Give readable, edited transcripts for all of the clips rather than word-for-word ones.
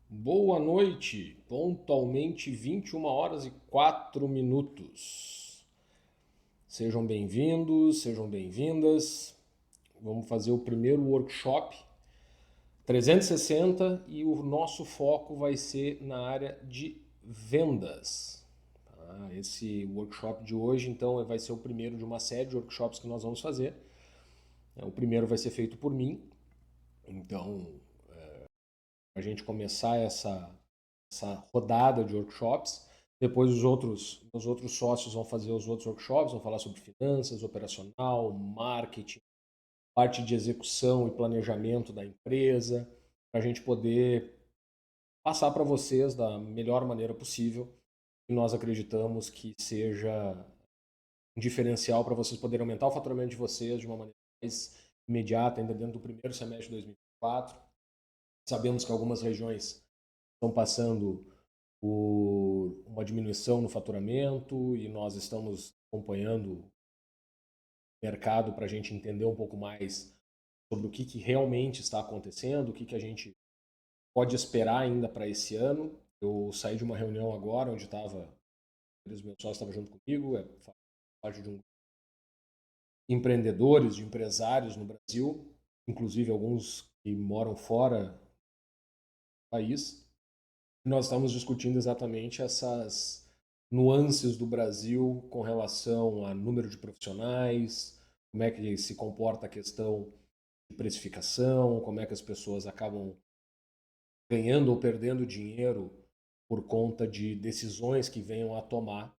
Boa noite, pontualmente 21 horas e 4 minutos. Sejam bem-vindos, sejam bem-vindas. Vamos fazer o primeiro workshop 360 e o nosso foco vai ser na área de vendas. Tá? Esse workshop de hoje, então, vai ser o primeiro de uma série de workshops que nós vamos fazer. O primeiro vai ser feito por mim, então, a gente começar essa rodada de workshops. Depois os outros sócios vão fazer os outros workshops, vão falar sobre finanças, operacional, marketing, parte de execução e planejamento da empresa, para a gente poder passar para vocês da melhor maneira possível e nós acreditamos que seja um diferencial para vocês poderem aumentar o faturamento de vocês de uma maneira mais imediata, ainda dentro do primeiro semestre de 2024. Sabemos que algumas regiões estão passando por uma diminuição no faturamento e nós estamos acompanhando o mercado para a gente entender um pouco mais sobre o que realmente está acontecendo, o que a gente pode esperar ainda para esse ano. Eu saí de uma reunião agora onde estava, os meus sócios estavam junto comigo, parte de empreendedores, de empresários no Brasil, inclusive alguns que moram fora do país. Nós estamos discutindo exatamente essas nuances do Brasil com relação a número de profissionais, como é que se comporta a questão de precificação, como é que as pessoas acabam ganhando ou perdendo dinheiro por conta de decisões que venham a tomar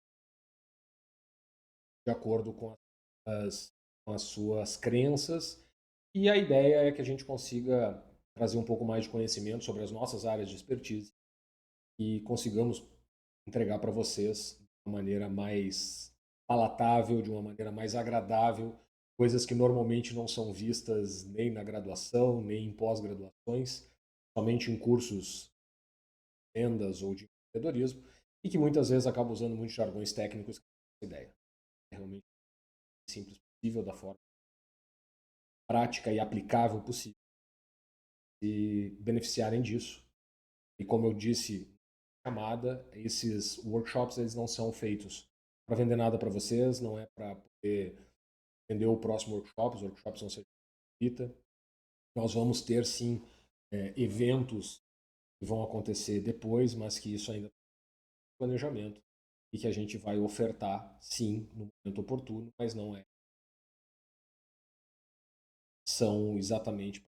de acordo com as suas crenças. E a ideia é que a gente consiga trazer um pouco mais de conhecimento sobre as nossas áreas de expertise e consigamos entregar para vocês de uma maneira mais palatável, de uma maneira mais agradável, coisas que normalmente não são vistas nem na graduação, nem em pós-graduações, somente em cursos de vendas ou de empreendedorismo, e que muitas vezes acabam usando muitos jargões técnicos. Que ideia é realmente simples possível, da forma prática e aplicável possível, e beneficiarem disso. E como eu disse chamada, esses workshops eles não são feitos para vender nada para vocês, não é para poder vender o próximo workshop, os workshops vão ser gratuita. Nós vamos ter sim eventos que vão acontecer depois, mas que isso ainda é planejamento e que a gente vai ofertar sim no momento oportuno, mas não é são exatamente para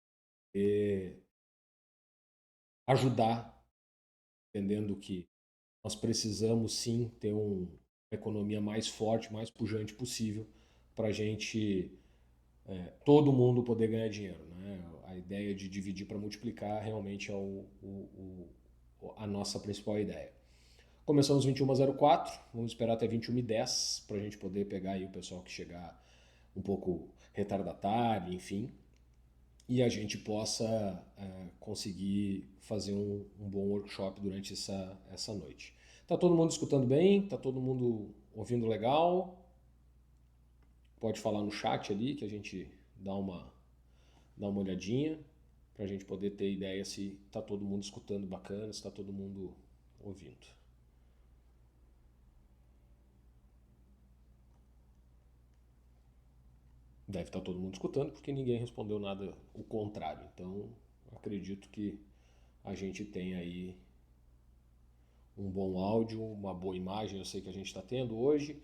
ajudar, entendendo que nós precisamos sim ter uma economia mais forte, mais pujante possível para a gente todo mundo poder ganhar dinheiro. Né? A ideia de dividir para multiplicar realmente é a nossa principal ideia. Começamos 21h04, vamos esperar até 21h10 para a gente poder pegar aí o pessoal que chegar um pouco retardatário, enfim, e a gente possa conseguir fazer um bom workshop durante essa noite. Tá todo mundo escutando bem? Tá todo mundo ouvindo legal? Pode falar no chat ali que a gente dá uma olhadinha para a gente poder ter ideia se está todo mundo escutando bacana, se está todo mundo ouvindo. Deve estar todo mundo escutando porque ninguém respondeu nada o contrário. Então, acredito que a gente tem aí um bom áudio, uma boa imagem, eu sei que a gente está tendo hoje.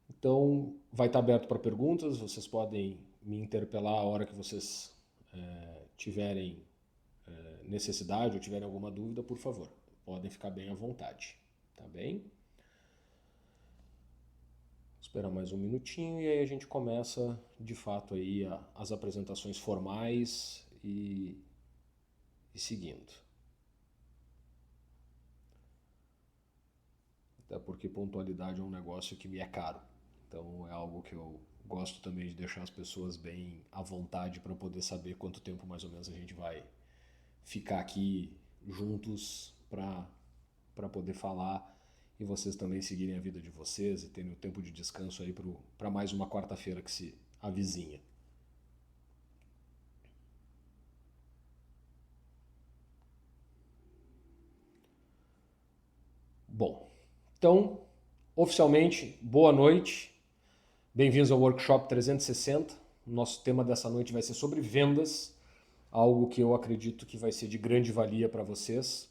Então, vai estar aberto para perguntas, vocês podem me interpelar a hora que vocês tiverem necessidade ou tiverem alguma dúvida, por favor, podem ficar bem à vontade, tá bem? Esperar mais um minutinho e aí a gente começa de fato aí as apresentações formais e seguindo. Até porque pontualidade é um negócio que me é caro. Então é algo que eu gosto também de deixar as pessoas bem à vontade para poder saber quanto tempo mais ou menos a gente vai ficar aqui juntos para poder falar e vocês também seguirem a vida de vocês e terem o tempo de descanso aí para mais uma quarta-feira que se avizinha. Então, oficialmente, boa noite, bem-vindos ao Workshop 360. Nosso tema dessa noite vai ser sobre vendas, algo que eu acredito que vai ser de grande valia para vocês,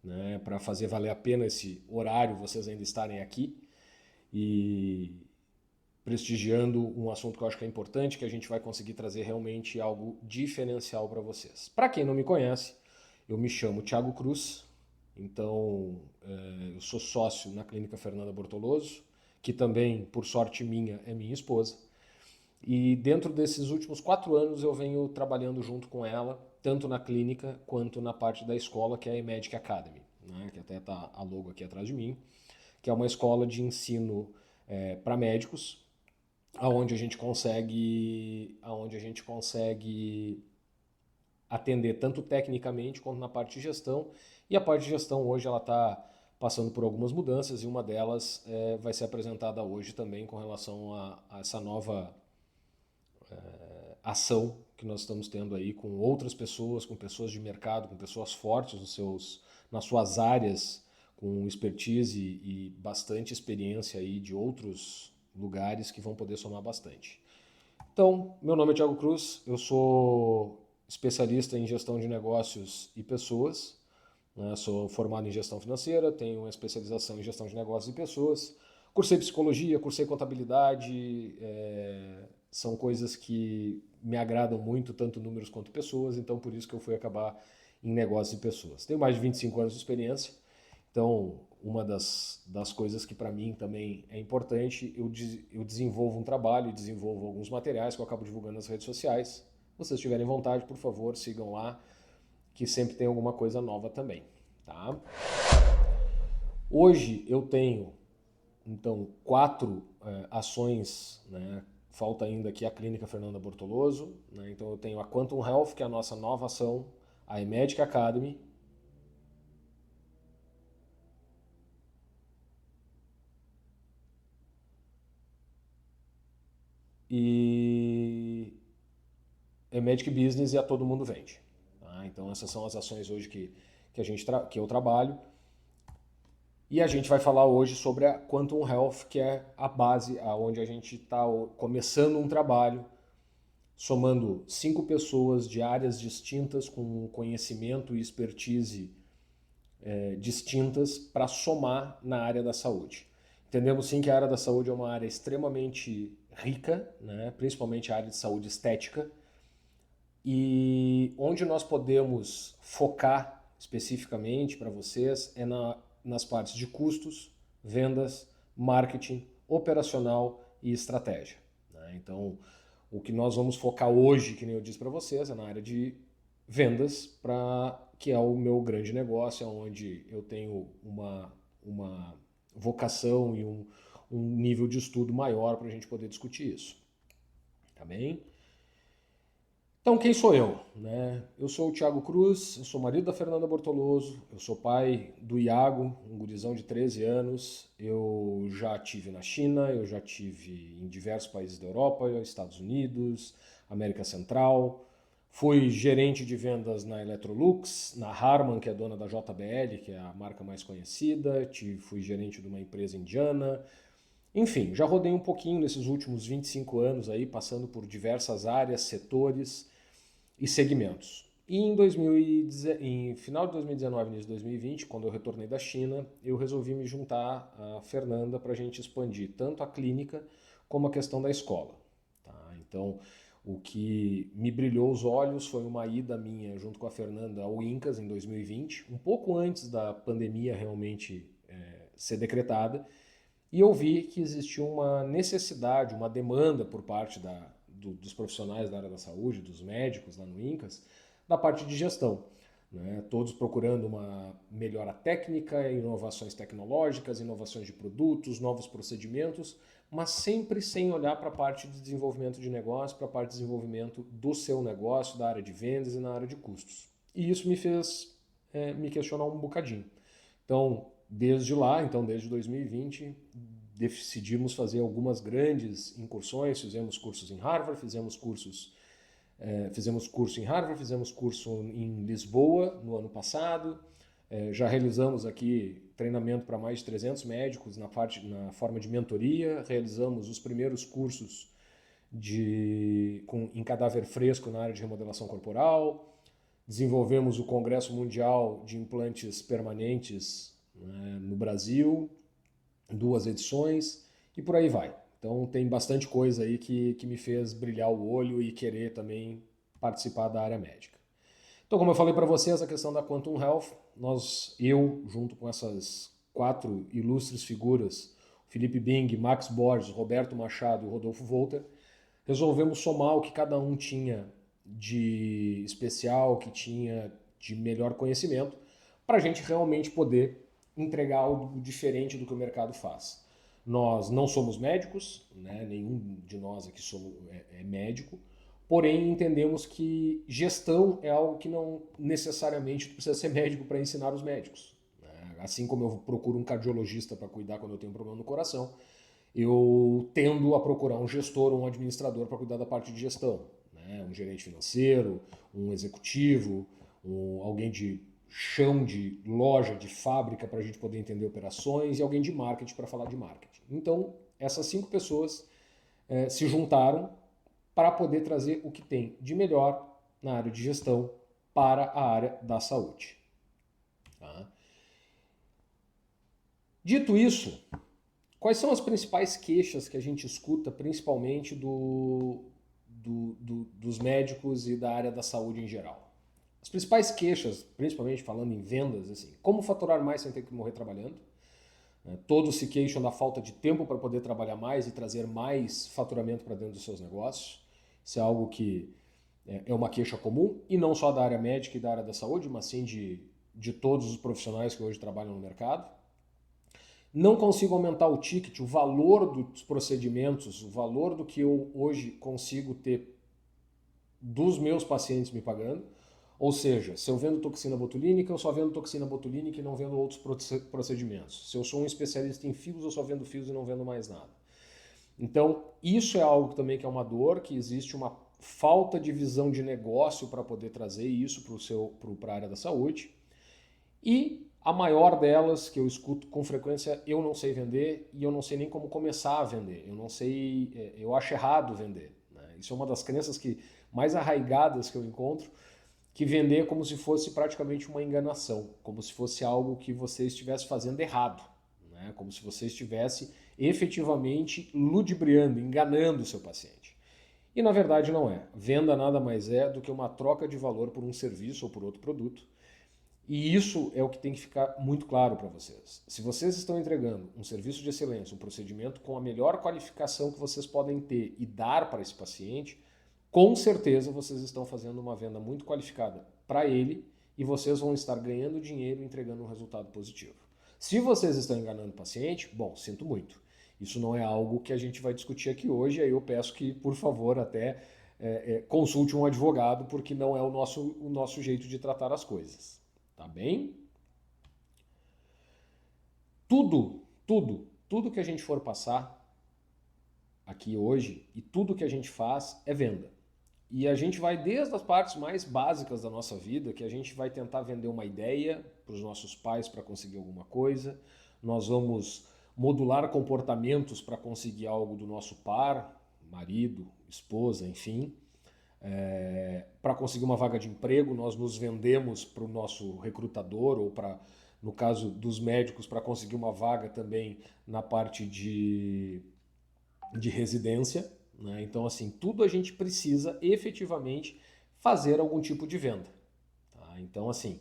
né? Para fazer valer a pena esse horário, vocês ainda estarem aqui e prestigiando um assunto que eu acho que é importante, que a gente vai conseguir trazer realmente algo diferencial para vocês. Para quem não me conhece, eu me chamo Thiago Cruz, então eu sou sócio na Clínica Fernanda Bortoloso, que também, por sorte minha, é minha esposa. E dentro desses últimos 4 anos eu venho trabalhando junto com ela, tanto na clínica quanto na parte da escola, que é a eMedic Academy, né? Que até está a logo aqui atrás de mim, que é uma escola de ensino para médicos, aonde a gente consegue atender tanto tecnicamente quanto na parte de gestão. E a parte de gestão hoje ela está passando por algumas mudanças e uma delas vai ser apresentada hoje também com relação a essa nova ação que nós estamos tendo aí com outras pessoas, com pessoas de mercado, com pessoas fortes nas suas áreas, com expertise e bastante experiência aí de outros lugares que vão poder somar bastante. Então, meu nome é Thiago Cruz, eu sou especialista em gestão de negócios e pessoas, né? Sou formado em gestão financeira, tenho uma especialização em gestão de negócios e pessoas, cursei psicologia, cursei contabilidade, são coisas que me agradam muito, tanto números quanto pessoas, então por isso que eu fui acabar em negócios e pessoas. Tenho mais de 25 anos de experiência, então uma das coisas que para mim também é importante, eu desenvolvo um trabalho, desenvolvo alguns materiais que eu acabo divulgando nas redes sociais. Se vocês tiverem vontade, por favor, sigam lá, que sempre tem alguma coisa nova também. Tá? Hoje eu tenho, então, 4 ações, né? Falta ainda aqui a Clínica Fernanda Bortoloso, né? Então eu tenho a Quantum Health, que é a nossa nova ação, a eMedic Academy, e eMedic Business e a Todo Mundo Vende. Tá? Então essas são as ações hoje que eu trabalho. E a gente vai falar hoje sobre a Quantum Health, que é a base onde a gente está começando um trabalho, somando 5 pessoas de áreas distintas, com conhecimento e expertise distintas, para somar na área da saúde. Entendemos sim que a área da saúde é uma área extremamente rica, né? Principalmente a área de saúde estética, e onde nós podemos focar especificamente para vocês é nas partes de custos, vendas, marketing, operacional e estratégia. Né? Então, o que nós vamos focar hoje, que nem eu disse para vocês, é na área de vendas, que é o meu grande negócio, é onde eu tenho uma vocação e um nível de estudo maior para a gente poder discutir isso. Tá bem? Então, quem sou eu? Né? Eu sou o Thiago Cruz, eu sou marido da Fernanda Bortoloso, eu sou pai do Iago, um gurizão de 13 anos. Eu já tive na China, eu já tive em diversos países da Europa, Estados Unidos, América Central. Fui gerente de vendas na Electrolux, na Harman, que é dona da JBL, que é a marca mais conhecida. Fui gerente de uma empresa indiana. Enfim, já rodei um pouquinho nesses últimos 25 anos aí, passando por diversas áreas, setores e segmentos. E em final de 2019 e início de 2020, quando eu retornei da China, eu resolvi me juntar à Fernanda para a gente expandir tanto a clínica como a questão da escola. Tá? Então, o que me brilhou os olhos foi uma ida minha junto com a Fernanda ao Incas em 2020, um pouco antes da pandemia realmente ser decretada, e eu vi que existia uma necessidade, uma demanda por parte dos profissionais da área da saúde, dos médicos lá no Incas, da parte de gestão. Né? Todos procurando uma melhora técnica, inovações tecnológicas, inovações de produtos, novos procedimentos, mas sempre sem olhar para a parte de desenvolvimento de negócio, para a parte de desenvolvimento do seu negócio, da área de vendas e na área de custos. E isso me fez me questionar um bocadinho. Então, desde 2020, decidimos fazer algumas grandes incursões, fizemos cursos em Harvard, fizemos curso em Harvard, fizemos curso em Lisboa no ano passado, Já realizamos aqui treinamento para mais de 300 médicos na forma de mentoria, realizamos os primeiros cursos em cadáver fresco na área de remodelação corporal, desenvolvemos o Congresso Mundial de Implantes Permanentes, né, no Brasil, 2 edições e por aí vai. Então tem bastante coisa aí que me fez brilhar o olho e querer também participar da área médica. Então, como eu falei para vocês, a questão da Quantum Health, eu, junto com essas 4 ilustres figuras, Felipe Bing, Max Borges, Roberto Machado e Rodolfo Volter, resolvemos somar o que cada um tinha de especial, que tinha de melhor conhecimento, para a gente realmente poder entregar algo diferente do que o mercado faz. Nós não somos médicos, né? Nenhum de nós aqui é médico, porém entendemos que gestão é algo que não necessariamente precisa ser médico para ensinar os médicos. Assim como eu procuro um cardiologista para cuidar quando eu tenho um problema no coração, eu tendo a procurar um gestor ou um administrador para cuidar da parte de gestão. Né? Um gerente financeiro, um executivo, alguém de chão de loja, de fábrica para a gente poder entender operações e alguém de marketing para falar de marketing. Então, essas 5 pessoas se juntaram para poder trazer o que tem de melhor na área de gestão para a área da saúde. Tá? Dito isso, quais são as principais queixas que a gente escuta, principalmente dos médicos e da área da saúde em geral? As principais queixas, principalmente falando em vendas, assim, como faturar mais sem ter que morrer trabalhando? Todos se queixam da falta de tempo para poder trabalhar mais e trazer mais faturamento para dentro dos seus negócios. Isso é algo que é uma queixa comum, e não só da área médica e da área da saúde, mas sim de todos os profissionais que hoje trabalham no mercado. Não consigo aumentar o ticket, o valor dos procedimentos, o valor do que eu hoje consigo ter dos meus pacientes me pagando. Ou seja, se eu vendo toxina botulínica, eu só vendo toxina botulínica e não vendo outros procedimentos. Se eu sou um especialista em fios, eu só vendo fios e não vendo mais nada. Então, isso é algo também que é uma dor, que existe uma falta de visão de negócio para poder trazer isso para a área da saúde. E a maior delas, que eu escuto com frequência, eu não sei vender e eu não sei nem como começar a vender. Eu acho errado vender. Né? Isso é uma das crenças mais arraigadas que eu encontro, que vender é como se fosse praticamente uma enganação, como se fosse algo que você estivesse fazendo errado, né? Como se você estivesse efetivamente ludibriando, enganando o seu paciente. E na verdade não é. Venda nada mais é do que uma troca de valor por um serviço ou por outro produto. E isso é o que tem que ficar muito claro para vocês. Se vocês estão entregando um serviço de excelência, um procedimento com a melhor qualificação que vocês podem ter e dar para esse paciente, com certeza vocês estão fazendo uma venda muito qualificada para ele e vocês vão estar ganhando dinheiro e entregando um resultado positivo. Se vocês estão enganando o paciente, bom, sinto muito. Isso não é algo que a gente vai discutir aqui hoje, aí eu peço que, por favor, até consulte um advogado, porque não é o nosso jeito de tratar as coisas. Tá bem? Tudo que a gente for passar aqui hoje e tudo que a gente faz é venda. E a gente vai desde as partes mais básicas da nossa vida, que a gente vai tentar vender uma ideia para os nossos pais para conseguir alguma coisa, nós vamos modular comportamentos para conseguir algo do nosso par, marido, esposa, enfim. Para conseguir uma vaga de emprego, nós nos vendemos para o nosso recrutador ou para, no caso dos médicos, para conseguir uma vaga também na parte de residência. Né? Então, assim, tudo a gente precisa efetivamente fazer algum tipo de venda. Tá? Então, assim,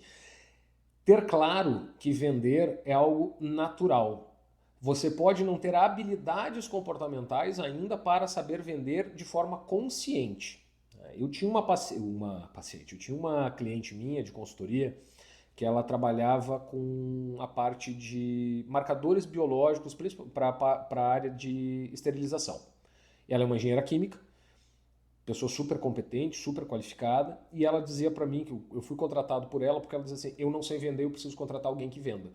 ter claro que vender é algo natural. Você pode não ter habilidades comportamentais ainda para saber vender de forma consciente. Eu tinha eu tinha uma cliente minha de consultoria que ela trabalhava com a parte de marcadores biológicos para a área de esterilização. Ela é uma engenheira química, pessoa super competente, super qualificada, e ela dizia para mim que eu fui contratado por ela porque ela dizia assim, eu não sei vender, eu preciso contratar alguém que venda.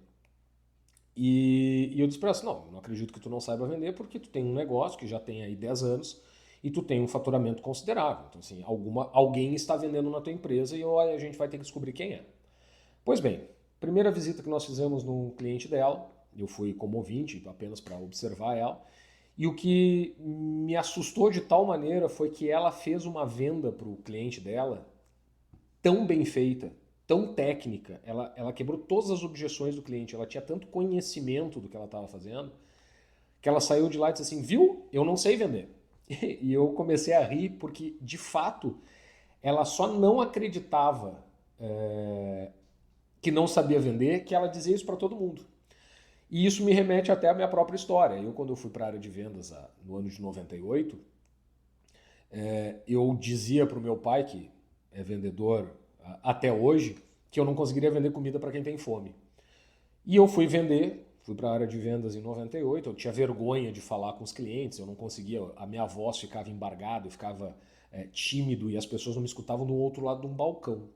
E eu disse para ela assim, não acredito que tu não saiba vender porque tu tem um negócio que já tem aí 10 anos e tu tem um faturamento considerável. Então assim, alguém está vendendo na tua empresa e a gente vai ter que descobrir quem é. Pois bem, Primeira visita que nós fizemos num cliente dela, eu fui como ouvinte, apenas para observar ela, e o que me assustou de tal maneira foi que ela fez uma venda para o cliente dela tão bem feita, tão técnica, ela quebrou todas as objeções do cliente, ela tinha tanto conhecimento do que ela estava fazendo, que ela saiu de lá e disse assim, viu, eu não sei vender. E eu comecei a rir porque, de fato, ela só não acreditava que não sabia vender, que ela dizia isso para todo mundo. E isso me remete até à minha própria história. Eu, quando eu fui para a área de vendas no ano de 98, eu dizia para o meu pai, que é vendedor até hoje, que eu não conseguiria vender comida para quem tem fome. E eu fui vender, fui para a área de vendas em 98, eu tinha vergonha de falar com os clientes, eu não conseguia, a minha voz ficava embargada, eu ficava tímido e as pessoas não me escutavam do outro lado de um balcão.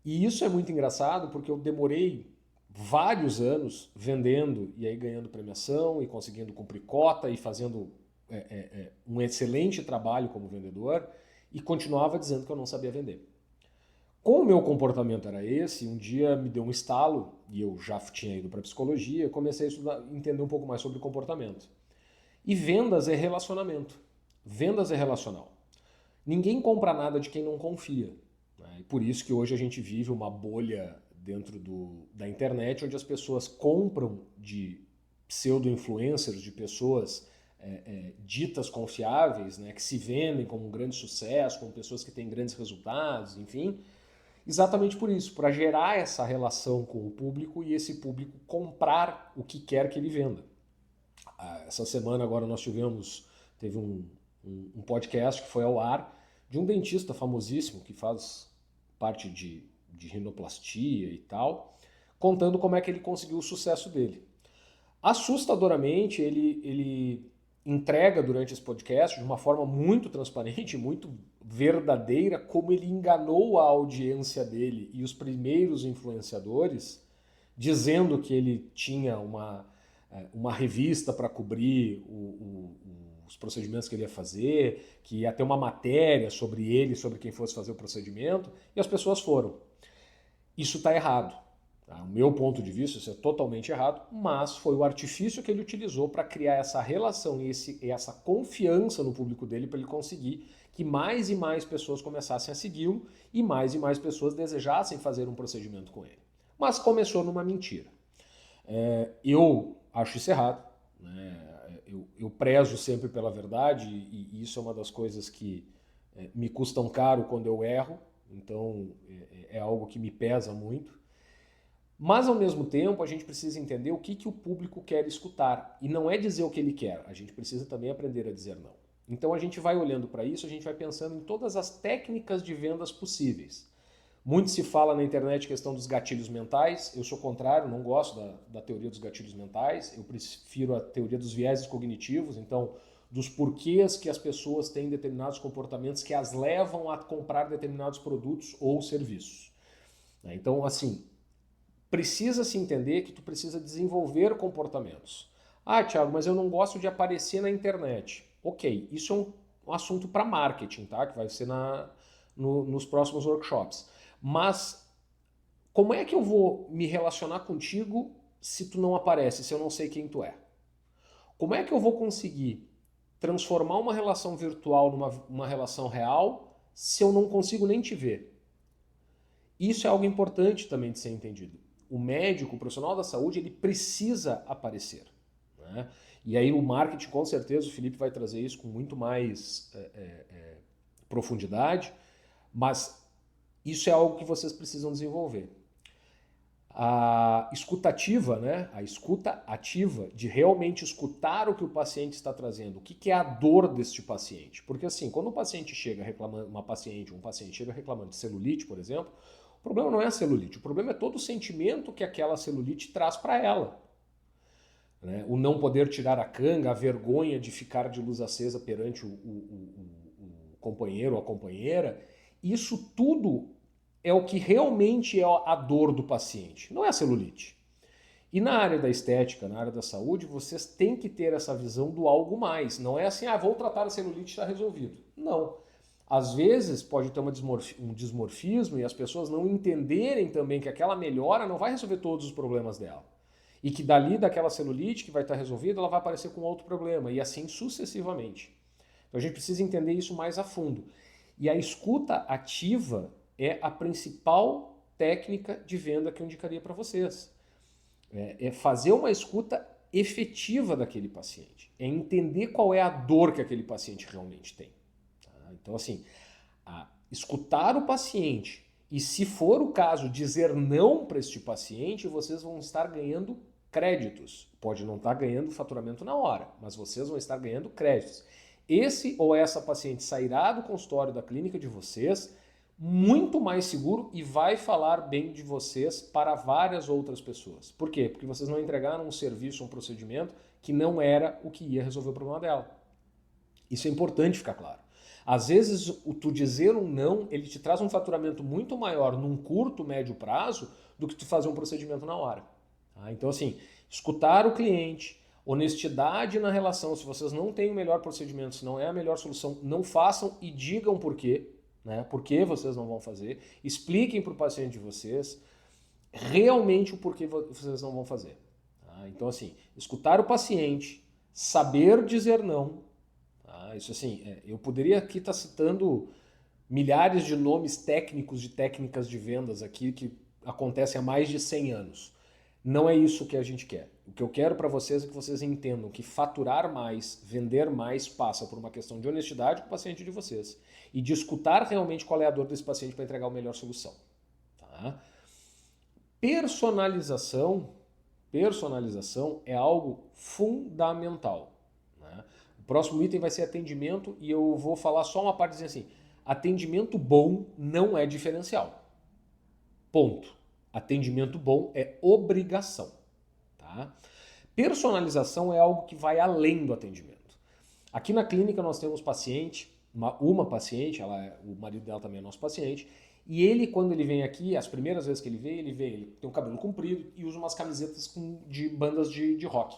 E isso é muito engraçado porque eu demorei vários anos vendendo e aí ganhando premiação e conseguindo cumprir cota e fazendo um excelente trabalho como vendedor e continuava dizendo que eu não sabia vender. Como o meu comportamento era esse, um dia me deu um estalo, e eu já tinha ido para psicologia, comecei a estudar, entender um pouco mais sobre comportamento. E vendas é relacionamento. Vendas é relacional. Ninguém compra nada de quem não confia. Né? E por isso que hoje a gente vive uma bolha dentro da internet, onde as pessoas compram de pseudo-influencers, de pessoas ditas confiáveis, né, que se vendem como um grande sucesso, como pessoas que têm grandes resultados, enfim. Exatamente por isso, para gerar essa relação com o público e esse público comprar o que quer que ele venda. Essa semana agora nós teve um podcast que foi ao ar de um dentista famosíssimo que faz parte de rinoplastia e tal, contando como é que ele conseguiu o sucesso dele. Assustadoramente, ele entrega durante esse podcast de uma forma muito transparente, muito verdadeira, como ele enganou a audiência dele e os primeiros influenciadores, dizendo que ele tinha uma revista para cobrir os procedimentos que ele ia fazer, que ia ter uma matéria sobre ele, sobre quem fosse fazer o procedimento, e as pessoas foram. Isso está errado. O meu ponto de vista, isso é totalmente errado, mas foi o artifício que ele utilizou para criar essa relação e essa confiança no público dele para ele conseguir que mais e mais pessoas começassem a segui-lo e mais pessoas desejassem fazer um procedimento com ele. Mas começou numa mentira. Eu acho isso errado, né? Eu prezo sempre pela verdade e isso é uma das coisas que me custam caro quando eu erro, então é algo que me pesa muito. Mas, ao mesmo tempo, a gente precisa entender o que o público quer escutar. E não é dizer o que ele quer, a gente precisa também aprender a dizer não. Então, a gente vai olhando para isso, a gente vai pensando em todas as técnicas de vendas possíveis. Muito se fala na internet a questão dos gatilhos mentais. Eu sou contrário, não gosto da teoria dos gatilhos mentais. Eu prefiro a teoria dos vieses cognitivos, então, dos porquês que as pessoas têm determinados comportamentos que as levam a comprar determinados produtos ou serviços. Então, assim, precisa se entender que tu precisa desenvolver comportamentos. Ah, Thiago, mas eu não gosto de aparecer na internet. Ok, isso é um assunto para marketing, tá? Que vai ser nos próximos workshops. Mas como é que eu vou me relacionar contigo se tu não aparece, se eu não sei quem tu é? Como é que eu vou conseguir transformar uma relação virtual numa relação real se eu não consigo nem te ver? Isso é algo importante também de ser entendido. O médico, o profissional da saúde, ele precisa aparecer. Né? E aí o marketing, com certeza, o Felipe vai trazer isso com muito mais profundidade, mas isso é algo que vocês precisam desenvolver. A escutativa, né? A escuta ativa, de realmente escutar o que o paciente está trazendo, o que é a dor deste paciente. Porque assim, quando um paciente chega reclamando, um paciente chega reclamando de celulite, por exemplo, o problema não é a celulite, o problema é todo o sentimento que aquela celulite traz para ela. Né? O não poder tirar a canga, a vergonha de ficar de luz acesa perante o companheiro ou a companheira, isso tudo é o que realmente é a dor do paciente, não é a celulite. E na área da estética, na área da saúde, vocês têm que ter essa visão do algo mais. Não é assim, vou tratar a celulite e está resolvido. Não. Às vezes pode ter um dismorfismo e as pessoas não entenderem também que aquela melhora não vai resolver todos os problemas dela. E que dali daquela celulite que vai estar resolvida, ela vai aparecer com outro problema, e assim sucessivamente. Então a gente precisa entender isso mais a fundo. E a escuta ativa é a principal técnica de venda que eu indicaria para vocês. É fazer uma escuta efetiva daquele paciente. É entender qual é a dor que aquele paciente realmente tem. Tá? Então, assim, escutar o paciente e, se for o caso, dizer não para este paciente, vocês vão estar ganhando créditos. Pode não estar ganhando faturamento na hora, mas vocês vão estar ganhando créditos. Esse ou essa paciente sairá do consultório da clínica de vocês muito mais seguro e vai falar bem de vocês para várias outras pessoas. Por quê? Porque vocês não entregaram um serviço, um procedimento que não era o que ia resolver o problema dela. Isso é importante ficar claro. Às vezes, o tu dizer um não, ele te traz um faturamento muito maior num curto, médio prazo do que tu fazer um procedimento na hora. Tá? Então, assim, escutar o cliente, honestidade na relação. Se vocês não têm o melhor procedimento, se não é a melhor solução, não façam e digam por quê. Né? Por que vocês não vão fazer. Expliquem para o paciente de vocês realmente o porquê vocês não vão fazer. Tá? Então, assim, escutar o paciente, saber dizer não. Tá? Isso assim, eu poderia aqui estar citando milhares de nomes técnicos de técnicas de vendas aqui que acontecem há mais de 100 anos. Não é isso que a gente quer. O que eu quero para vocês é que vocês entendam que faturar mais, vender mais, passa por uma questão de honestidade com o paciente de vocês e de escutar realmente qual é a dor desse paciente para entregar a melhor solução. Tá? Personalização é algo fundamental. Né? O próximo item vai ser atendimento e eu vou falar só uma parte dizendo assim, atendimento bom não é diferencial. Ponto. Atendimento bom é obrigação. Tá? Personalização é algo que vai além do atendimento. Aqui na clínica nós temos paciente, uma paciente, o marido dela também é nosso paciente, e ele, quando ele vem aqui, as primeiras vezes que ele tem um cabelo comprido e usa umas camisetas de bandas de rock.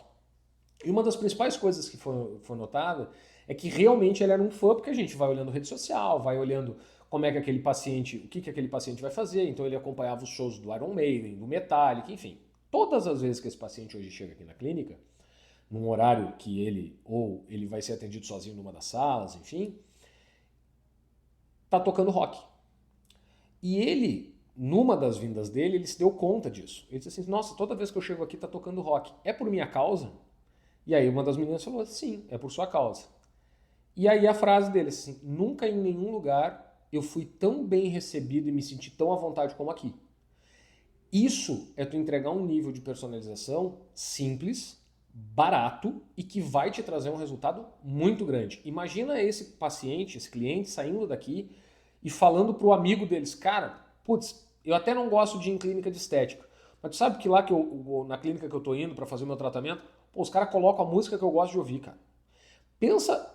E uma das principais coisas que foi notada é que realmente ele era um fã, porque a gente vai olhando rede social, vai olhando como é que aquele paciente, o que aquele paciente vai fazer, então ele acompanhava os shows do Iron Maiden, do Metallica, enfim. Todas as vezes que esse paciente hoje chega aqui na clínica, num horário que ele vai ser atendido sozinho numa das salas, enfim, tá tocando rock. E ele, numa das vindas dele, ele se deu conta disso. Ele disse assim, nossa, toda vez que eu chego aqui tá tocando rock. É por minha causa? E aí uma das meninas falou, sim, é por sua causa. E aí a frase dele, assim, nunca em nenhum lugar eu fui tão bem recebido e me senti tão à vontade como aqui. Isso é tu entregar um nível de personalização simples, barato e que vai te trazer um resultado muito grande. Imagina esse paciente, esse cliente saindo daqui e falando pro amigo deles, cara, putz, eu até não gosto de ir em clínica de estética, mas tu sabe que lá que na clínica que eu tô indo para fazer o meu tratamento, pô, os caras colocam a música que eu gosto de ouvir, cara.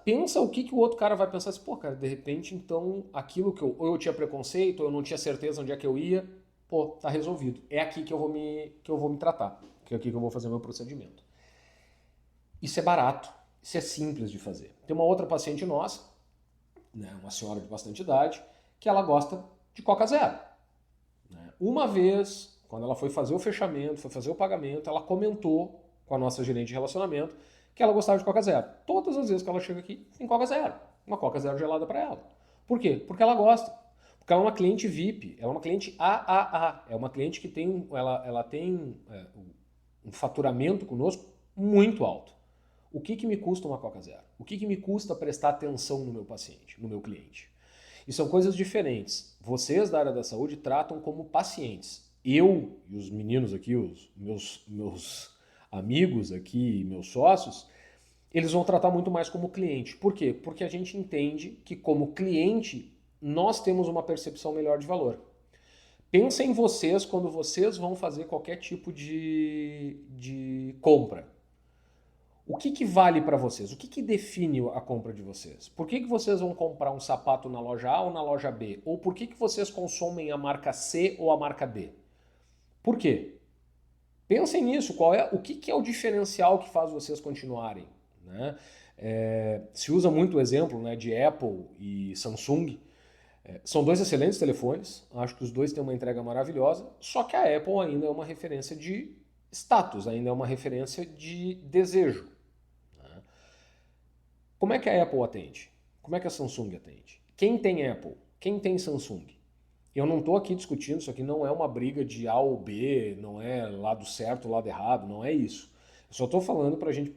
Pensa o que o outro cara vai pensar assim, pô, cara, de repente, então, aquilo que ou eu tinha preconceito, ou eu não tinha certeza onde é que eu ia, pô, tá resolvido. É aqui que eu vou me tratar, que é aqui que eu vou fazer o meu procedimento. Isso é barato, isso é simples de fazer. Tem uma outra paciente nossa, né, uma senhora de bastante idade, que ela gosta de Coca Zero. Né? Uma vez, quando ela foi fazer o fechamento, foi fazer o pagamento, ela comentou com a nossa gerente de relacionamento que ela gostava de Coca Zero. Todas as vezes que ela chega aqui, tem Coca Zero. Uma Coca Zero gelada para ela. Por quê? Porque ela gosta. Porque ela é uma cliente VIP, ela é uma cliente AAA. É uma cliente que tem, ela tem um faturamento conosco muito alto. O que me custa uma Coca Zero? O que me custa prestar atenção no meu paciente, no meu cliente? E são coisas diferentes. Vocês da área da saúde tratam como pacientes. Eu e os meninos aqui, os meus amigos aqui, meus sócios, eles vão tratar muito mais como cliente. Por quê? Porque a gente entende que como cliente nós temos uma percepção melhor de valor. Pensa em vocês quando vocês vão fazer qualquer tipo de compra. O que vale para vocês? O que define a compra de vocês? Por que vocês vão comprar um sapato na loja A ou na loja B? Ou por que vocês consomem a marca C ou a marca D? Por quê? Pensem nisso, o que é o diferencial que faz vocês continuarem? Né? Se usa muito o exemplo, né, de Apple e Samsung, São dois excelentes telefones, acho que os dois têm uma entrega maravilhosa, só que a Apple ainda é uma referência de status, ainda é uma referência de desejo. Né? Como é que a Apple atende? Como é que a Samsung atende? Quem tem Apple? Quem tem Samsung? Eu não estou aqui discutindo, isso aqui não é uma briga de A ou B, não é lado certo, lado errado, não é isso. Eu só estou falando para a gente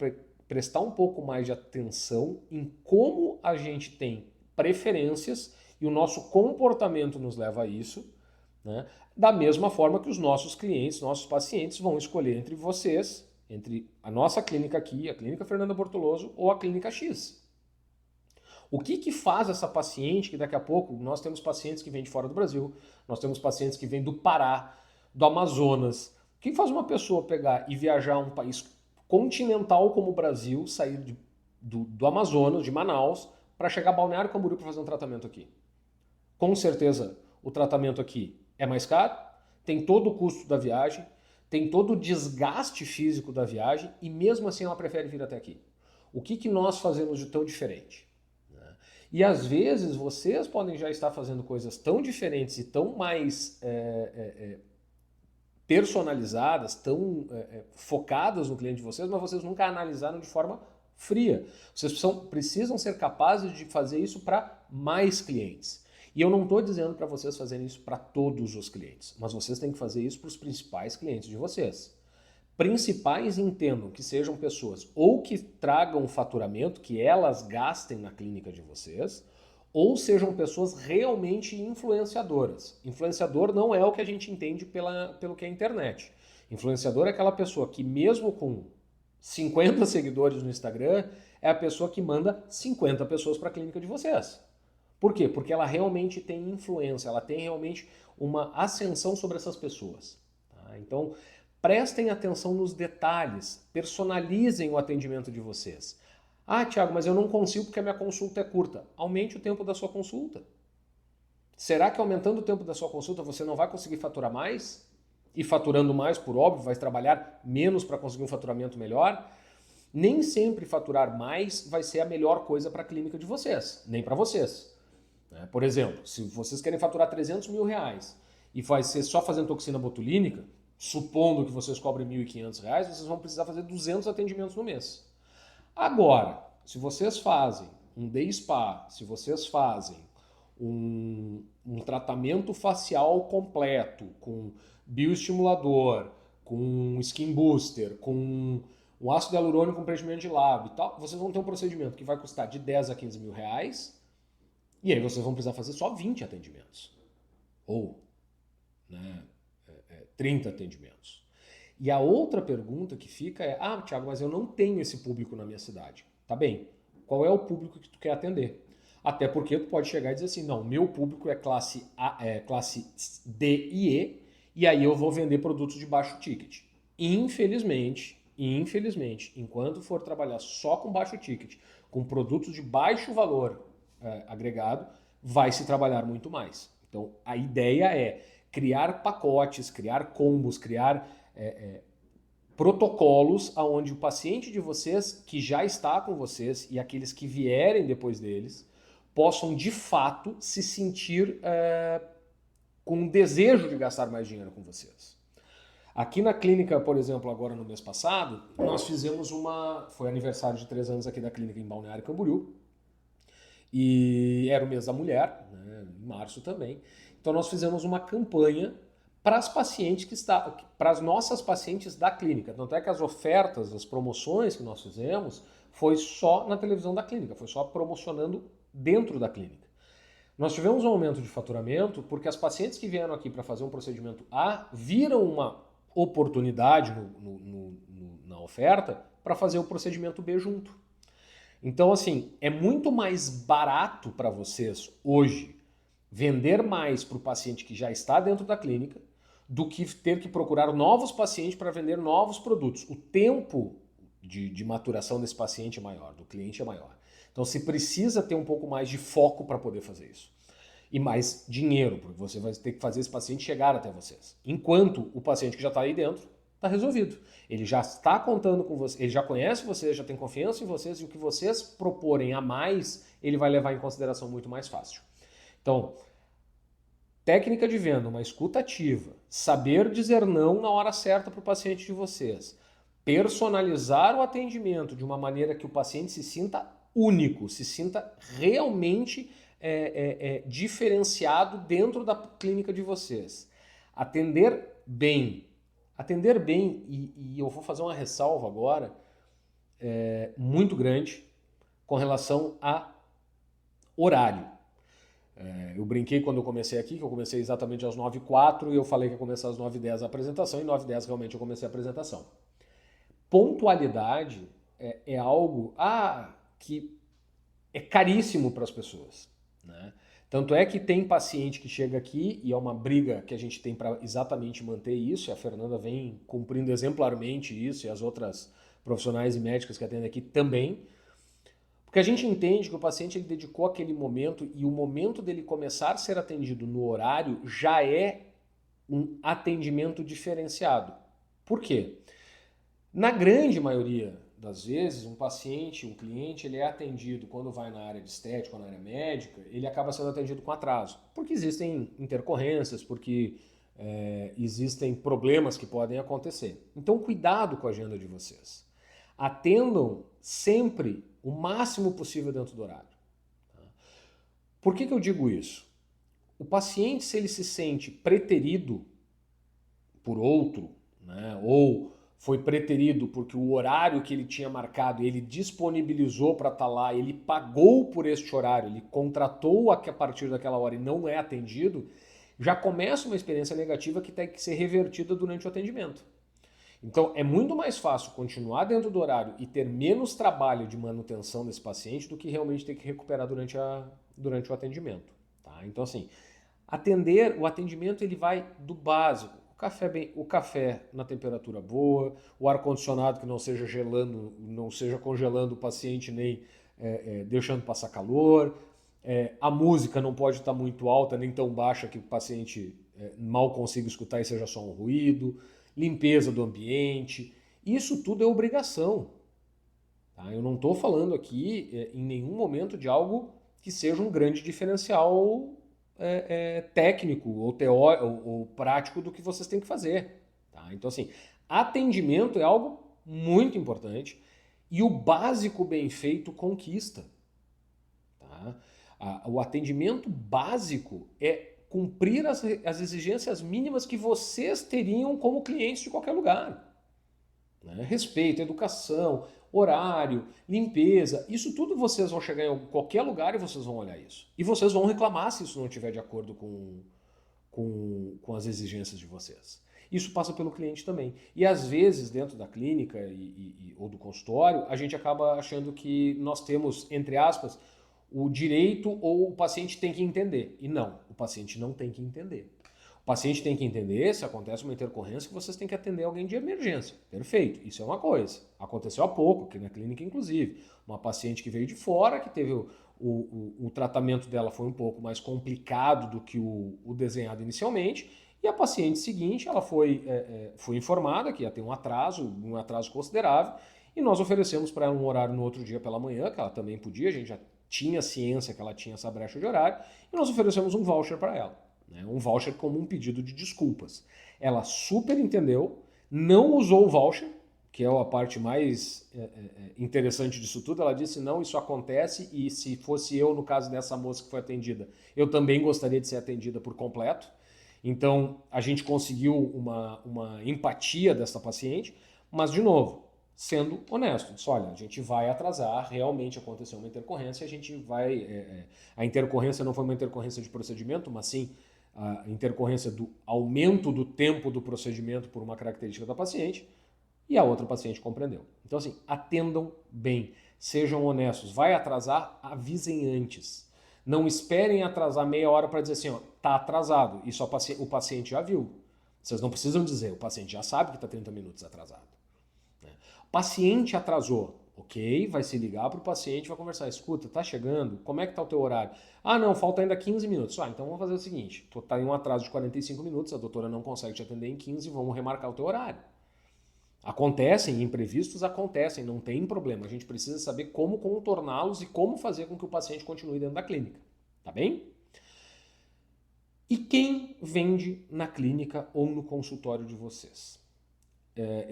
prestar um pouco mais de atenção em como a gente tem preferências e o nosso comportamento nos leva a isso, né? Da mesma forma que os nossos clientes, nossos pacientes vão escolher entre vocês, entre a nossa clínica aqui, a Clínica Fernanda Bortoloso ou a Clínica X. O que faz essa paciente, que daqui a pouco nós temos pacientes que vêm de fora do Brasil, nós temos pacientes que vêm do Pará, do Amazonas. O que faz uma pessoa pegar e viajar a um país continental como o Brasil, sair do Amazonas, de Manaus, para chegar a Balneário Camboriú para fazer um tratamento aqui? Com certeza o tratamento aqui é mais caro, tem todo o custo da viagem, tem todo o desgaste físico da viagem e mesmo assim ela prefere vir até aqui. O que nós fazemos de tão diferente? E às vezes vocês podem já estar fazendo coisas tão diferentes e tão mais personalizadas, tão focadas no cliente de vocês, mas vocês nunca analisaram de forma fria. Vocês precisam ser capazes de fazer isso para mais clientes. E eu não estou dizendo para vocês fazerem isso para todos os clientes, mas vocês têm que fazer isso para os principais clientes de vocês. Principais entendam que sejam pessoas ou que tragam faturamento, que elas gastem na clínica de vocês, ou sejam pessoas realmente influenciadoras. Influenciador não é o que a gente entende pelo que é internet. Influenciador é aquela pessoa que mesmo com 50 seguidores no Instagram, é a pessoa que manda 50 pessoas para a clínica de vocês. Por quê? Porque ela realmente tem influência, ela tem realmente uma ascensão sobre essas pessoas. Tá? Então, prestem atenção nos detalhes, personalizem o atendimento de vocês. Ah, Thiago, mas eu não consigo porque a minha consulta é curta. Aumente o tempo da sua consulta. Será que aumentando o tempo da sua consulta você não vai conseguir faturar mais? E faturando mais, por óbvio, vai trabalhar menos para conseguir um faturamento melhor? Nem sempre faturar mais vai ser a melhor coisa para a clínica de vocês, nem para vocês. Por exemplo, se vocês querem faturar 300 mil reais e vai ser só fazendo toxina botulínica, supondo que vocês cobrem R$1.500, vocês vão precisar fazer 200 atendimentos no mês. Agora, se vocês fazem um day spa, se vocês fazem um tratamento facial completo, com bioestimulador, com skin booster, com um ácido hialurônico com preenchimento de lábio e tal, vocês vão ter um procedimento que vai custar de 10 a 15 mil reais e aí vocês vão precisar fazer só 20 atendimentos. Ou 30 atendimentos. E a outra pergunta que fica é, Thiago, mas eu não tenho esse público na minha cidade. Tá bem, qual é o público que tu quer atender? Até porque tu pode chegar e dizer assim, não, meu público é classe D e E aí eu vou vender produtos de baixo ticket. Infelizmente, enquanto for trabalhar só com baixo ticket, com produtos de baixo valor agregado, vai se trabalhar muito mais. Então, a ideia é criar pacotes, criar combos, criar protocolos onde o paciente de vocês, que já está com vocês, e aqueles que vierem depois deles, possam de fato se sentir com um desejo de gastar mais dinheiro com vocês. Aqui na clínica, por exemplo, agora no mês passado, nós fizemos foi aniversário de 3 anos aqui da clínica em Balneário Camboriú, e era o mês da mulher, né, em março também. Então nós fizemos uma campanha para as pacientes para as nossas pacientes da clínica. Tanto é que as ofertas, as promoções que nós fizemos, foi só na televisão da clínica, foi só promocionando dentro da clínica. Nós tivemos um aumento de faturamento porque as pacientes que vieram aqui para fazer um procedimento A viram uma oportunidade na oferta para fazer o procedimento B junto. Então, assim, é muito mais barato para vocês hoje vender mais para o paciente que já está dentro da clínica do que ter que procurar novos pacientes para vender novos produtos. O tempo de maturação desse paciente é maior, do cliente é maior. Então, se precisa ter um pouco mais de foco para poder fazer isso. E mais dinheiro, porque você vai ter que fazer esse paciente chegar até vocês. Enquanto o paciente que já está aí dentro está resolvido. Ele já está contando com você, ele já conhece vocês, já tem confiança em vocês, e o que vocês proporem a mais, ele vai levar em consideração muito mais fácil. Então, técnica de venda, uma escuta ativa, saber dizer não na hora certa para o paciente de vocês, personalizar o atendimento de uma maneira que o paciente se sinta único, se sinta realmente diferenciado dentro da clínica de vocês. Atender bem, e eu vou fazer uma ressalva agora, muito grande com relação a horário. Eu brinquei quando eu comecei aqui, que eu comecei exatamente às 9h04 e eu falei que ia começar às 9h10 a apresentação, e 9h10 realmente eu comecei a apresentação. Pontualidade é algo que é caríssimo para as pessoas, né? Tanto é que tem paciente que chega aqui e é uma briga que a gente tem para exatamente manter isso, e a Fernanda vem cumprindo exemplarmente isso, e as outras profissionais e médicas que atendem aqui também, porque a gente entende que o paciente ele dedicou aquele momento, e o momento dele começar a ser atendido no horário já é um atendimento diferenciado. Por quê? Na grande maioria das vezes, um paciente, um cliente, ele é atendido quando vai na área de estética ou na área médica, ele acaba sendo atendido com atraso, porque existem intercorrências, porque existem problemas que podem acontecer. Então, cuidado com a agenda de vocês. Atendam sempre o máximo possível dentro do horário. Por que eu digo isso? O paciente, se ele se sente preterido por outro, né, ou foi preterido porque o horário que ele tinha marcado, ele disponibilizou para estar lá, ele pagou por este horário, ele contratou a partir daquela hora e não é atendido, já começa uma experiência negativa que tem que ser revertida durante o atendimento. Então, é muito mais fácil continuar dentro do horário e ter menos trabalho de manutenção desse paciente do que realmente ter que recuperar durante o atendimento. Tá? Então, assim, o atendimento ele vai do básico. O café na temperatura boa, o ar-condicionado que não seja gelando, não seja congelando o paciente nem deixando passar calor. A música não pode estar muito alta nem tão baixa que o paciente mal consiga escutar e seja só um ruído. Limpeza do ambiente, isso tudo é obrigação. Tá? Eu não estou falando aqui em nenhum momento de algo que seja um grande diferencial técnico ou teórico ou prático do que vocês têm que fazer. Tá? Então, assim, atendimento é algo muito importante e o básico bem feito conquista. Tá? O atendimento básico é cumprir as exigências mínimas que vocês teriam como clientes de qualquer lugar. Né? Respeito, educação, horário, limpeza, isso tudo vocês vão chegar em qualquer lugar e vocês vão olhar isso. E vocês vão reclamar se isso não estiver de acordo com as exigências de vocês. Isso passa pelo cliente também. E às vezes, dentro da clínica ou do consultório, a gente acaba achando que nós temos, entre aspas, o direito ou o paciente tem que entender. E não, o paciente não tem que entender. O paciente tem que entender se acontece uma intercorrência que vocês têm que atender alguém de emergência. Perfeito, isso é uma coisa. Aconteceu há pouco, aqui na clínica inclusive. Uma paciente que veio de fora, que teve o tratamento dela foi um pouco mais complicado do que o desenhado inicialmente, e a paciente seguinte, ela foi informada que ia ter um atraso considerável, e nós oferecemos para ela um horário no outro dia pela manhã, que ela também podia, a gente já tinha ciência que ela tinha essa brecha de horário, e nós oferecemos um voucher para ela. Né? Um voucher como um pedido de desculpas. Ela super entendeu, não usou o voucher, que é a parte mais interessante disso tudo. Ela disse, não, isso acontece, e se fosse eu, no caso dessa moça que foi atendida, eu também gostaria de ser atendida por completo. Então, a gente conseguiu uma empatia dessa paciente, mas, de novo, sendo honesto, disse, olha, a gente vai atrasar, realmente aconteceu uma intercorrência, a gente vai... a intercorrência não foi uma intercorrência de procedimento, mas sim a intercorrência do aumento do tempo do procedimento por uma característica da paciente, e a outra paciente compreendeu. Então, assim, atendam bem, sejam honestos. Vai atrasar, avisem antes. Não esperem atrasar meia hora para dizer assim, ó, tá atrasado, isso o paciente já viu. Vocês não precisam dizer, o paciente já sabe que está 30 minutos atrasado. Paciente atrasou, ok, vai se ligar para o paciente, vai conversar, escuta, tá chegando, como é que tá o teu horário? Ah não, falta ainda 15 minutos, então vamos fazer o seguinte, tu tá em um atraso de 45 minutos, a doutora não consegue te atender em 15, vamos remarcar o teu horário. Acontecem, imprevistos acontecem, não tem problema, a gente precisa saber como contorná-los e como fazer com que o paciente continue dentro da clínica, tá bem? E quem vende na clínica ou no consultório de vocês?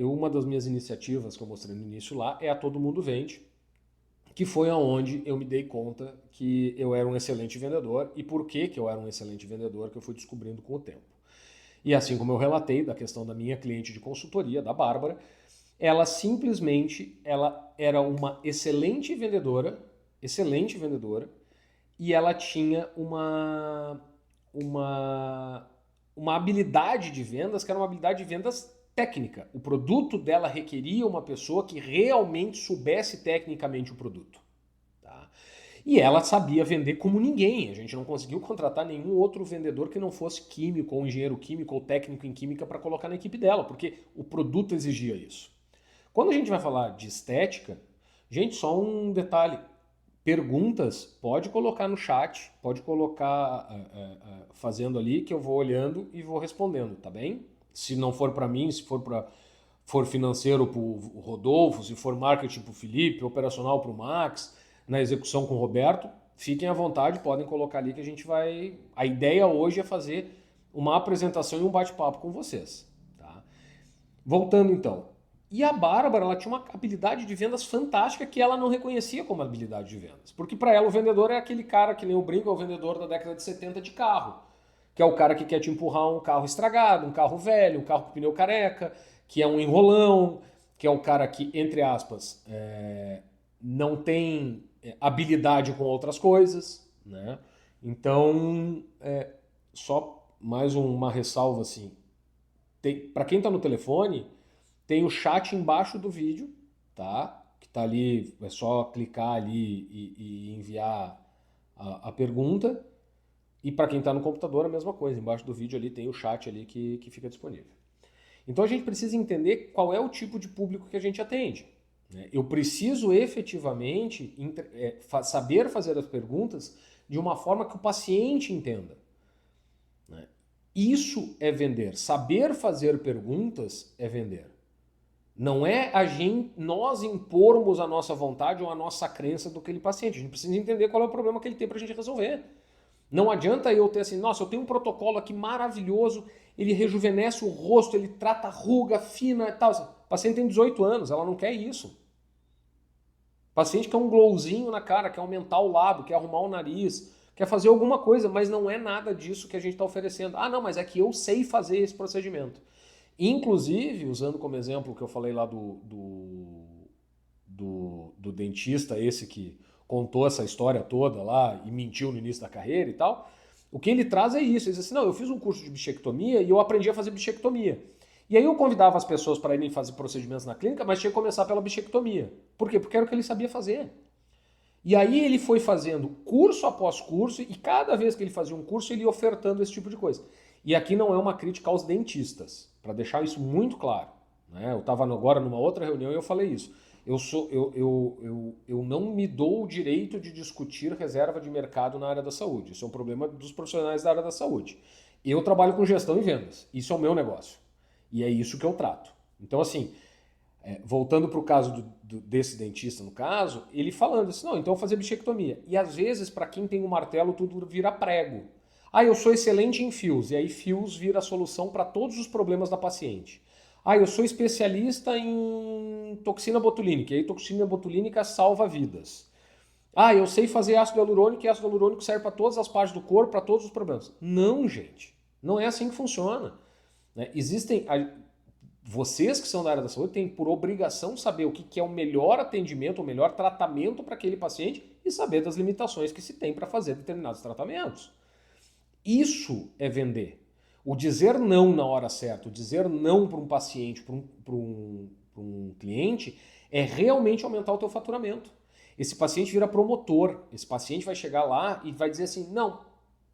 Uma das minhas iniciativas que eu mostrei no início lá é a Todo Mundo Vende, que foi aonde eu me dei conta que eu era um excelente vendedor e por que eu era um excelente vendedor que eu fui descobrindo com o tempo. E assim como eu relatei da questão da minha cliente de consultoria, da Bárbara, ela simplesmente era uma excelente vendedora, e ela tinha uma habilidade de vendas que era uma habilidade de vendas técnica. O produto dela requeria uma pessoa que realmente soubesse tecnicamente o produto. Tá? E ela sabia vender como ninguém. A gente não conseguiu contratar nenhum outro vendedor que não fosse químico, ou engenheiro químico, ou técnico em química para colocar na equipe dela, porque o produto exigia isso. Quando a gente vai falar de estética, gente, só um detalhe. Perguntas, pode colocar no chat, pode colocar fazendo ali que eu vou olhando e vou respondendo, tá bem? Se não for para mim, se for financeiro para o Rodolfo, se for marketing para o Felipe, operacional para o Max, na execução com o Roberto, fiquem à vontade, podem colocar ali que a gente vai... A ideia hoje é fazer uma apresentação e um bate-papo com vocês. Tá? Voltando então. E a Bárbara, ela tinha uma habilidade de vendas fantástica que ela não reconhecia como habilidade de vendas. Porque para ela o vendedor é aquele cara que nem o brinco, é o vendedor da década de 70 de carro. Que é o cara que quer te empurrar um carro estragado, um carro velho, um carro com pneu careca, que é um enrolão, que é o cara que, entre aspas, não tem habilidade com outras coisas. Né? Então, só mais uma ressalva assim. Para quem está no telefone... Tem o chat embaixo do vídeo, tá? Que tá ali, é só clicar ali e enviar a pergunta. E para quem está no computador, a mesma coisa. Embaixo do vídeo ali tem o chat ali que fica disponível. Então a gente precisa entender qual é o tipo de público que a gente atende. Né? Eu preciso efetivamente saber fazer as perguntas de uma forma que o paciente entenda. Né? Isso é vender. Saber fazer perguntas é vender. Não é nós impormos a nossa vontade ou a nossa crença do aquele paciente. A gente precisa entender qual é o problema que ele tem para a gente resolver. Não adianta eu ter assim, nossa, eu tenho um protocolo aqui maravilhoso, ele rejuvenesce o rosto, ele trata ruga fina e tal. O paciente tem 18 anos, ela não quer isso. O paciente quer um glowzinho na cara, quer aumentar o lábio, quer arrumar o nariz, quer fazer alguma coisa, mas não é nada disso que a gente está oferecendo. Ah, não, mas é que eu sei fazer esse procedimento. Inclusive, usando como exemplo o que eu falei lá do dentista, esse que contou essa história toda lá e mentiu no início da carreira e tal, o que ele traz é isso. Ele diz assim, não, eu fiz um curso de bichectomia e eu aprendi a fazer bichectomia. E aí eu convidava as pessoas para irem fazer procedimentos na clínica, mas tinha que começar pela bichectomia. Por quê? Porque era o que ele sabia fazer. E aí ele foi fazendo curso após curso e cada vez que ele fazia um curso ele ia ofertando esse tipo de coisa. E aqui não é uma crítica aos dentistas, para deixar isso muito claro. Né? Eu estava agora numa outra reunião e eu falei isso. Eu não me dou o direito de discutir reserva de mercado na área da saúde. Isso é um problema dos profissionais da área da saúde. Eu trabalho com gestão e vendas. Isso é o meu negócio. E é isso que eu trato. Então, assim, voltando para o caso desse dentista, no caso, ele falando assim, não, então eu vou fazer bichectomia. E às vezes, para quem tem um martelo, tudo vira prego. Ah, eu sou excelente em fios. E aí fios vira a solução para todos os problemas da paciente. Ah, eu sou especialista em toxina botulínica. E aí toxina botulínica salva vidas. Ah, eu sei fazer ácido hialurônico e ácido hialurônico serve para todas as partes do corpo, para todos os problemas. Não, gente. Não é assim que funciona. Né? Vocês que são da área da saúde têm por obrigação saber o que é o melhor atendimento, o melhor tratamento para aquele paciente e saber das limitações que se tem para fazer determinados tratamentos. Isso é vender. O dizer não na hora certa, o dizer não para um paciente, para um cliente, é realmente aumentar o teu faturamento. Esse paciente vira promotor, esse paciente vai chegar lá e vai dizer assim, não,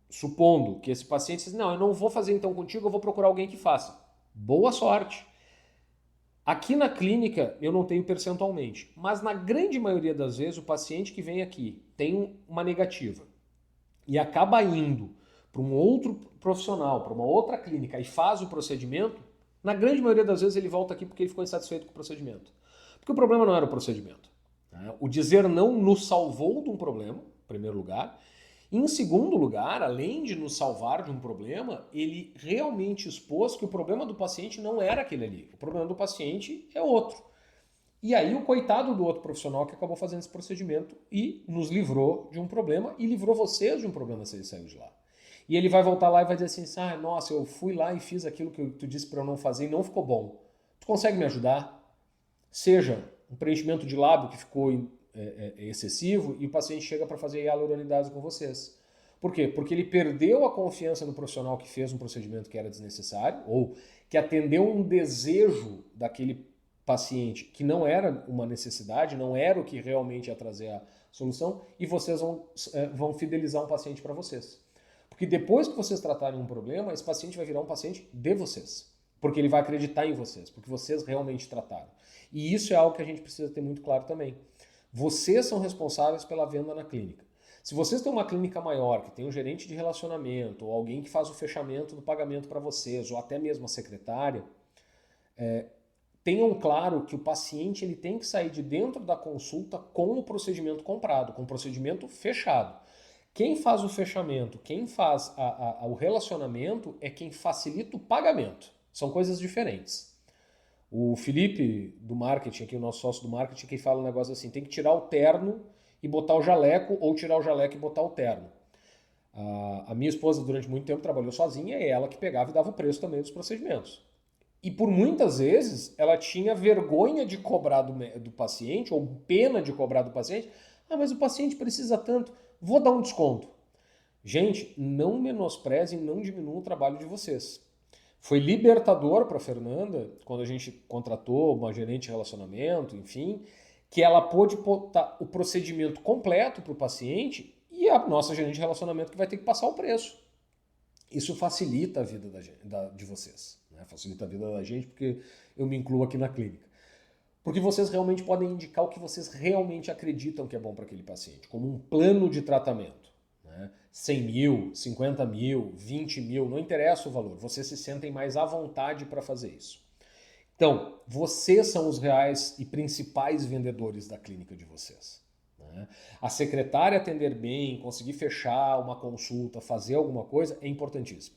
supondo que esse paciente diz, não, eu não vou fazer então contigo, eu vou procurar alguém que faça. Boa sorte. Aqui na clínica eu não tenho percentualmente, mas na grande maioria das vezes o paciente que vem aqui tem uma negativa e acaba indo para um outro profissional, para uma outra clínica e faz o procedimento, na grande maioria das vezes ele volta aqui porque ele ficou insatisfeito com o procedimento. Porque o problema não era o procedimento. Né? O dizer não nos salvou de um problema, em primeiro lugar, Em segundo lugar, além de nos salvar de um problema, ele realmente expôs que o problema do paciente não era aquele ali. O problema do paciente é outro. E aí o coitado do outro profissional que acabou fazendo esse procedimento e nos livrou de um problema e livrou vocês de um problema se ele saiu de lá. E ele vai voltar lá e vai dizer assim, ah, nossa, eu fui lá e fiz aquilo que tu disse para eu não fazer e não ficou bom. Tu consegue me ajudar? Seja um preenchimento de lábio que ficou excessivo e o paciente chega para fazer hialuronidase com vocês. Por quê? Porque ele perdeu a confiança no profissional que fez um procedimento que era desnecessário ou que atendeu um desejo daquele paciente que não era uma necessidade, não era o que realmente ia trazer a solução e vocês vão fidelizar um paciente para vocês. Porque depois que vocês tratarem um problema, esse paciente vai virar um paciente de vocês. Porque ele vai acreditar em vocês, porque vocês realmente trataram. E isso é algo que a gente precisa ter muito claro também. Vocês são responsáveis pela venda na clínica. Se vocês têm uma clínica maior, que tem um gerente de relacionamento, ou alguém que faz o fechamento do pagamento para vocês, ou até mesmo a secretária, tenham claro que o paciente ele tem que sair de dentro da consulta com o procedimento comprado, com o procedimento fechado. Quem faz o fechamento, quem faz o relacionamento é quem facilita o pagamento. São coisas diferentes. O Felipe do marketing, aqui o nosso sócio do marketing, que fala um negócio assim, tem que tirar o terno e botar o jaleco, ou tirar o jaleco e botar o terno. A minha esposa durante muito tempo trabalhou sozinha, é ela que pegava e dava o preço também dos procedimentos. E por muitas vezes ela tinha vergonha de cobrar do paciente, ou pena de cobrar do paciente. Ah, mas o paciente precisa tanto, vou dar um desconto. Gente, não menosprezem, não diminuam o trabalho de vocês. Foi libertador para a Fernanda, quando a gente contratou uma gerente de relacionamento, enfim, que ela pôde botar o procedimento completo para o paciente e a nossa gerente de relacionamento que vai ter que passar o preço. Isso facilita a vida de vocês. Né? Facilita a vida da gente porque eu me incluo aqui na clínica. Porque vocês realmente podem indicar o que vocês realmente acreditam que é bom para aquele paciente, como um plano de tratamento. 100 mil, 50 mil, 20 mil, não interessa o valor, vocês se sentem mais à vontade para fazer isso. Então, vocês são os reais e principais vendedores da clínica de vocês. A secretária atender bem, conseguir fechar uma consulta, fazer alguma coisa, é importantíssimo.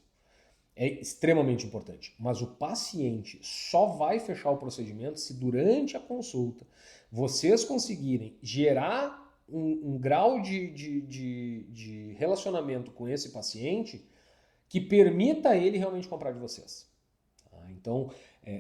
É extremamente importante. Mas o paciente só vai fechar o procedimento se durante a consulta vocês conseguirem gerar um grau de relacionamento com esse paciente que permita ele realmente comprar de vocês. Então,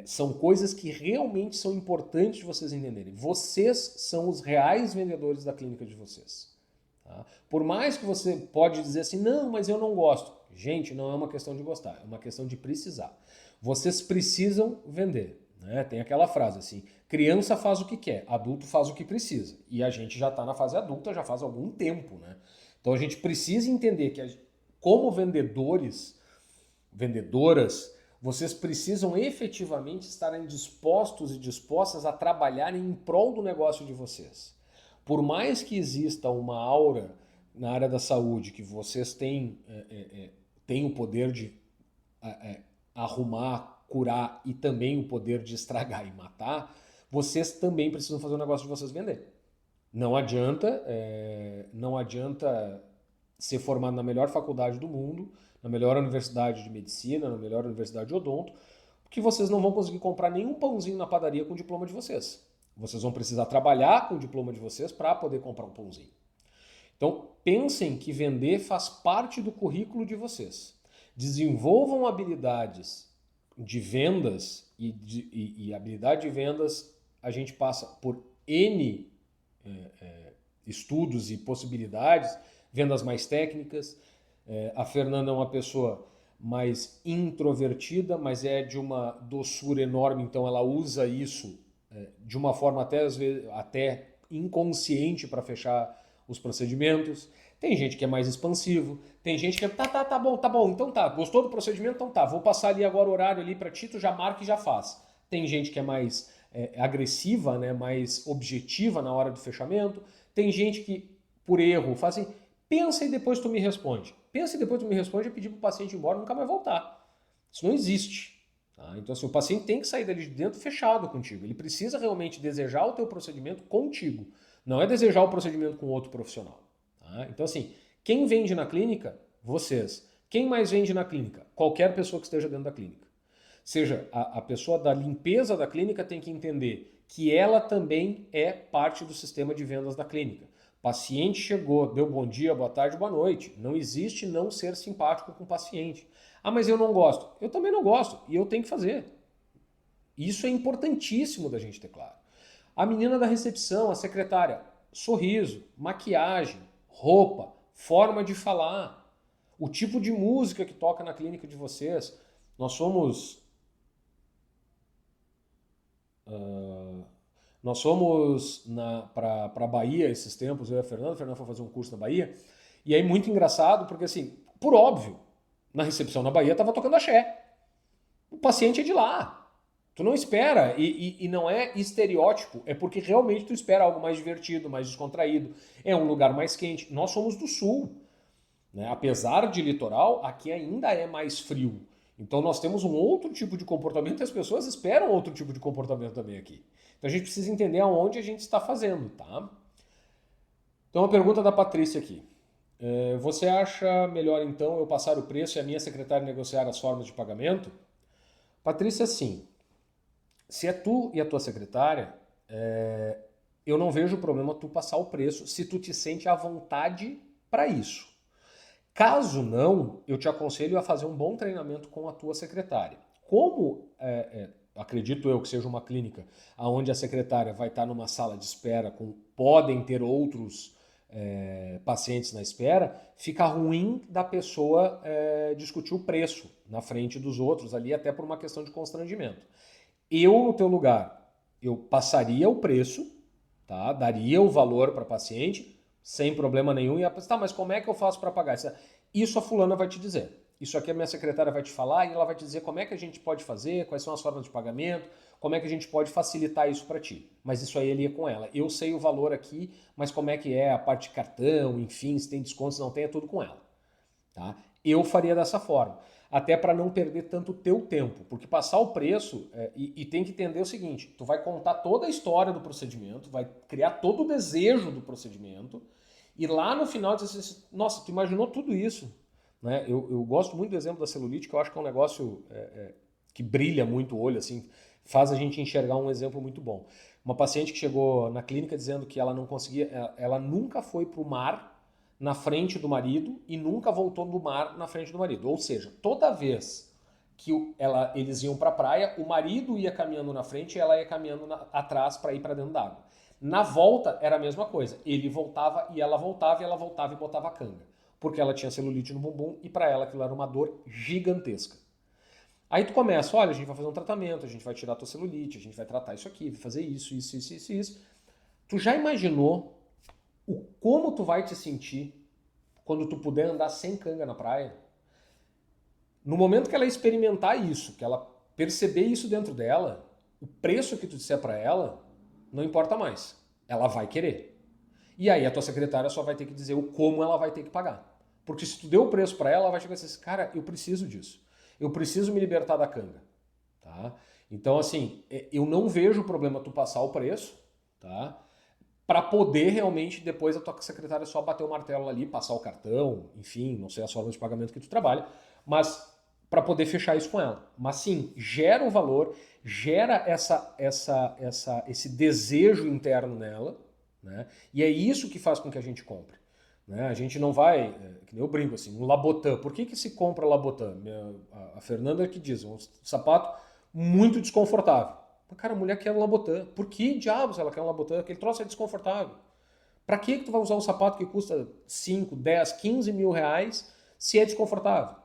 são coisas que realmente são importantes de vocês entenderem. Vocês são os reais vendedores da clínica de vocês. Tá? Por mais que você pode dizer assim, não, mas eu não gosto. Gente, não é uma questão de gostar, é uma questão de precisar. Vocês precisam vender. Né? Tem aquela frase assim, criança faz o que quer, adulto faz o que precisa. E a gente já está na fase adulta já faz algum tempo. Né? Então a gente precisa entender que como vendedores, vendedoras, vocês precisam efetivamente estarem dispostos e dispostas a trabalhar em prol do negócio de vocês. Por mais que exista uma aura na área da saúde que vocês têm o poder de arrumar, curar e também o poder de estragar e matar, vocês também precisam fazer o negócio de vocês vender. Não adianta ser formado na melhor faculdade do mundo, na melhor universidade de medicina, na melhor universidade de odonto, porque vocês não vão conseguir comprar nenhum pãozinho na padaria com o diploma de vocês. Vocês vão precisar trabalhar com o diploma de vocês para poder comprar um pãozinho. Então, pensem que vender faz parte do currículo de vocês. Desenvolvam habilidades de vendas e habilidade de vendas a gente passa por N estudos e possibilidades, vendas mais técnicas. A Fernanda é uma pessoa mais introvertida, mas é de uma doçura enorme, então ela usa isso de uma forma até, às vezes, até inconsciente para fechar os procedimentos. Tem gente que é mais expansivo, tem gente que é, tá bom, então tá, gostou do procedimento, então tá, vou passar ali agora o horário ali para ti, tu já marca e já faz. Tem gente que é mais agressiva, né, mais objetiva na hora do fechamento, tem gente que, por erro, faz assim, pensa e depois tu me responde. Pensa e depois tu me responde e pedir pro paciente ir embora e nunca mais voltar. Isso não existe. Tá? Então assim, o paciente tem que sair dali de dentro fechado contigo, ele precisa realmente desejar o teu procedimento contigo, não é desejar o procedimento com outro profissional. Tá? Então assim, Quem vende na clínica? Vocês. Quem mais vende na clínica? Qualquer pessoa que esteja dentro da clínica. Seja, a pessoa da limpeza da clínica tem que entender que ela também é parte do sistema de vendas da clínica. Paciente chegou, deu bom dia, boa tarde, boa noite. Não existe não ser simpático com o paciente. Ah, mas eu não gosto. Eu também não gosto e eu tenho que fazer. Isso é importantíssimo da gente ter claro. A menina da recepção, a secretária, sorriso, maquiagem, roupa, forma de falar, o tipo de música que toca na clínica de vocês. Nós somos para a Bahia esses tempos, eu e a Fernanda foi fazer um curso na Bahia, e aí muito engraçado, porque assim, por óbvio, na recepção na Bahia estava tocando axé. O paciente é de lá. Tu não espera, e não é estereótipo, é porque realmente tu espera algo mais divertido, mais descontraído, é um lugar mais quente. Nós somos do sul, né? Apesar de litoral, aqui ainda é mais frio. Então nós temos um outro tipo de comportamento e as pessoas esperam outro tipo de comportamento também aqui. Então a gente precisa entender aonde a gente está fazendo, tá? Então uma pergunta da Patrícia aqui. Você acha melhor então eu passar o preço e a minha secretária negociar as formas de pagamento? Patrícia, sim. Se é tu e a tua secretária, eu não vejo problema tu passar o preço se tu te sente à vontade para isso. Caso não, eu te aconselho a fazer um bom treinamento com a tua secretária. Como acredito eu que seja uma clínica onde a secretária vai estar numa sala de espera, podem ter outros pacientes na espera, fica ruim da pessoa discutir o preço na frente dos outros ali, até por uma questão de constrangimento. Eu, no teu lugar, eu passaria o preço, tá? Daria o valor para paciente, sem problema nenhum, e a pessoa, tá, mas como é que eu faço para pagar? Isso a fulana vai te dizer. Isso aqui a minha secretária vai te falar e ela vai te dizer como é que a gente pode fazer, quais são as formas de pagamento, como é que a gente pode facilitar isso para ti. Mas isso aí ele é com ela. Eu sei o valor aqui, mas como é que é a parte de cartão, enfim, se tem desconto, se não tem, é tudo com ela. Tá? Eu faria dessa forma. Até para não perder tanto o teu tempo. Porque passar o preço, e tem que entender o seguinte, tu vai contar toda a história do procedimento, vai criar todo o desejo do procedimento, e lá no final dizer assim, nossa, tu imaginou tudo isso? Né? Eu gosto muito do exemplo da celulite, que eu acho que é um negócio que brilha muito o olho, assim, faz a gente enxergar um exemplo muito bom. Uma paciente que chegou na clínica dizendo que ela não conseguia, ela nunca foi para o mar na frente do marido e nunca voltou do mar na frente do marido. Ou seja, toda vez que eles iam para a praia, o marido ia caminhando na frente e ela ia caminhando atrás para ir para dentro d'água. Na volta era a mesma coisa. Ele voltava e ela voltava e botava a canga. Porque ela tinha celulite no bumbum e para ela aquilo era uma dor gigantesca. Aí tu começa, olha, a gente vai fazer um tratamento, a gente vai tirar a tua celulite, a gente vai tratar isso aqui, vai fazer isso. Tu já imaginou como tu vai te sentir quando tu puder andar sem canga na praia? No momento que ela experimentar isso, que ela perceber isso dentro dela, o preço que tu disser para ela não importa mais. Ela vai querer. E aí a tua secretária só vai ter que dizer o como ela vai ter que pagar. Porque se tu deu o preço para ela vai chegar assim, cara, eu preciso disso. Eu preciso me libertar da canga. Tá? Então, assim, eu não vejo problema tu passar o preço, tá? Para poder realmente depois a tua secretária só bater o martelo ali, passar o cartão, enfim, não sei as formas de pagamento que tu trabalha, mas para poder fechar isso com ela. Mas sim, gera o valor, gera esse desejo interno nela, né? E é isso que faz com que a gente compre. Né? A gente não vai, que nem eu brinco assim, um Labotan. Por que se compra Labotan? A Fernanda que diz, um sapato muito desconfortável. Cara, a mulher quer um Labotan. Por que diabos ela quer um Labotan? Aquele troço é desconfortável. Pra que tu vai usar um sapato que custa 5, 10, 15 mil reais se é desconfortável?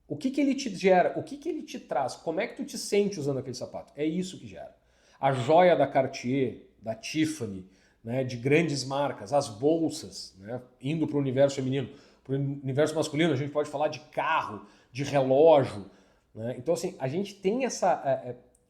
O que ele te gera? O que ele te traz? Como é que tu te sente usando aquele sapato? É isso que gera. A joia da Cartier, da Tiffany, né, de grandes marcas, as bolsas, né, indo para o universo feminino. Para o universo masculino a gente pode falar de carro, de relógio. Né? Então assim, a gente tem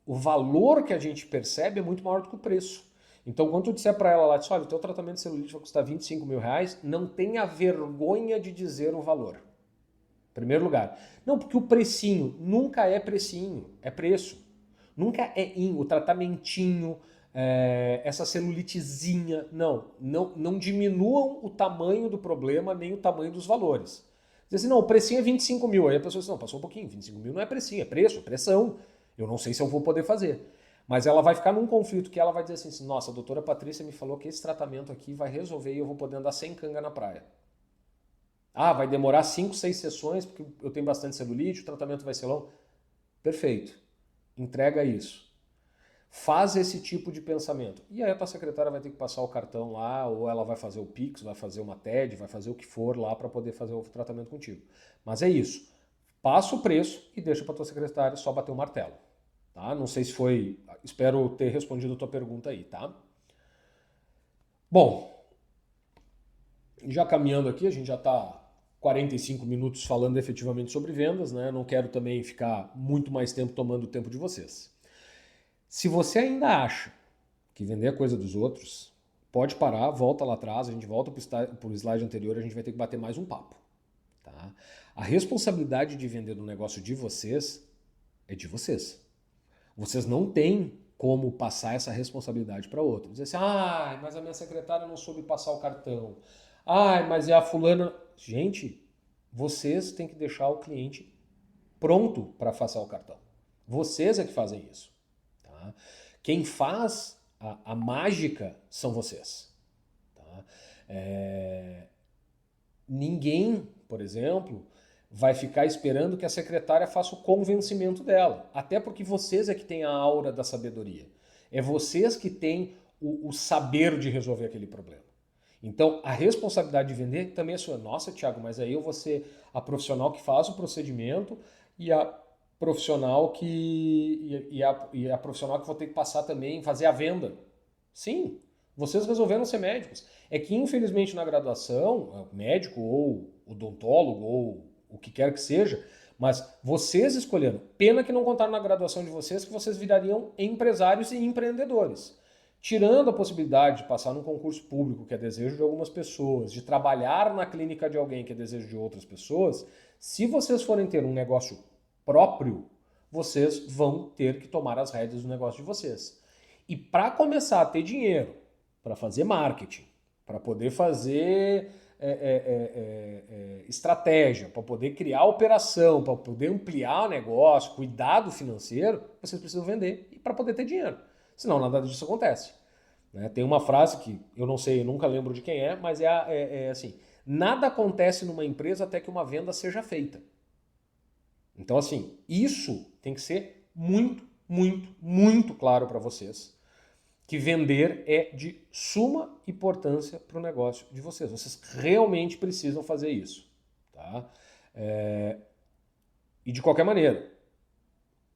o valor que a gente percebe é muito maior do que o preço. Então, quando tu disser para ela lá, olha, o teu tratamento de celulite vai custar 25 mil reais, não tenha vergonha de dizer o valor. Em primeiro lugar. Não, porque o precinho nunca é precinho, é preço. Nunca é o tratamentinho, essa celulitezinha. Não diminuam o tamanho do problema nem o tamanho dos valores. Diz assim, não, o precinho é 25 mil. Aí a pessoa diz, não, passou um pouquinho, 25 mil não é precinho, é preço, é pressão. Eu não sei se eu vou poder fazer. Mas ela vai ficar num conflito que ela vai dizer assim, nossa, a doutora Patrícia me falou que esse tratamento aqui vai resolver e eu vou poder andar sem canga na praia. Ah, vai demorar 5, 6 sessões porque eu tenho bastante celulite, o tratamento vai ser longo. Perfeito. Entrega isso. Faz esse tipo de pensamento. E aí a tua secretária vai ter que passar o cartão lá, ou ela vai fazer o Pix, vai fazer uma TED, vai fazer o que for lá para poder fazer o tratamento contigo. Mas é isso. Passa o preço e deixa para tua secretária só bater o martelo. Tá? Não sei se foi... Espero ter respondido a tua pergunta aí, tá? Bom, já caminhando aqui, a gente já está 45 minutos falando efetivamente sobre vendas, né? Não quero também ficar muito mais tempo tomando o tempo de vocês. Se você ainda acha que vender a coisa dos outros, pode parar, volta lá atrás, a gente volta para o slide anterior, a gente vai ter que bater mais um papo. Tá? A responsabilidade de vender do negócio de vocês é de vocês. Vocês não têm como passar essa responsabilidade para outro. Dizer assim, mas a minha secretária não soube passar o cartão. Mas é a fulana... Gente, vocês têm que deixar o cliente pronto para passar o cartão. Vocês é que fazem isso. Tá? Quem faz a mágica são vocês. Tá? Ninguém, por exemplo, vai ficar esperando que a secretária faça o convencimento dela. Até porque vocês é que têm a aura da sabedoria. É vocês que têm o saber de resolver aquele problema. Então, a responsabilidade de vender também é sua. Nossa, Thiago, mas aí eu vou ser a profissional que faz o procedimento e a profissional que a profissional que vou ter que passar também fazer a venda. Sim, vocês resolveram ser médicos. É que, infelizmente, na graduação, médico ou odontólogo ou o que quer que seja, mas vocês escolheram. Pena que não contaram na graduação de vocês que vocês virariam empresários e empreendedores. Tirando a possibilidade de passar num concurso público, que é desejo de algumas pessoas, de trabalhar na clínica de alguém, que é desejo de outras pessoas, se vocês forem ter um negócio próprio, vocês vão ter que tomar as rédeas do negócio de vocês. E para começar a ter dinheiro, para fazer marketing, para poder fazer estratégia, para poder criar operação, para poder ampliar o negócio, cuidar do financeiro, vocês precisam vender para poder ter dinheiro. Senão nada disso acontece. Né? Tem uma frase que eu não sei, eu nunca lembro de quem é, mas é assim, nada acontece numa empresa até que uma venda seja feita. Então assim, isso tem que ser muito, muito, muito claro para vocês, que vender é de suma importância para o negócio de vocês. Vocês realmente precisam fazer isso. Tá? E de qualquer maneira,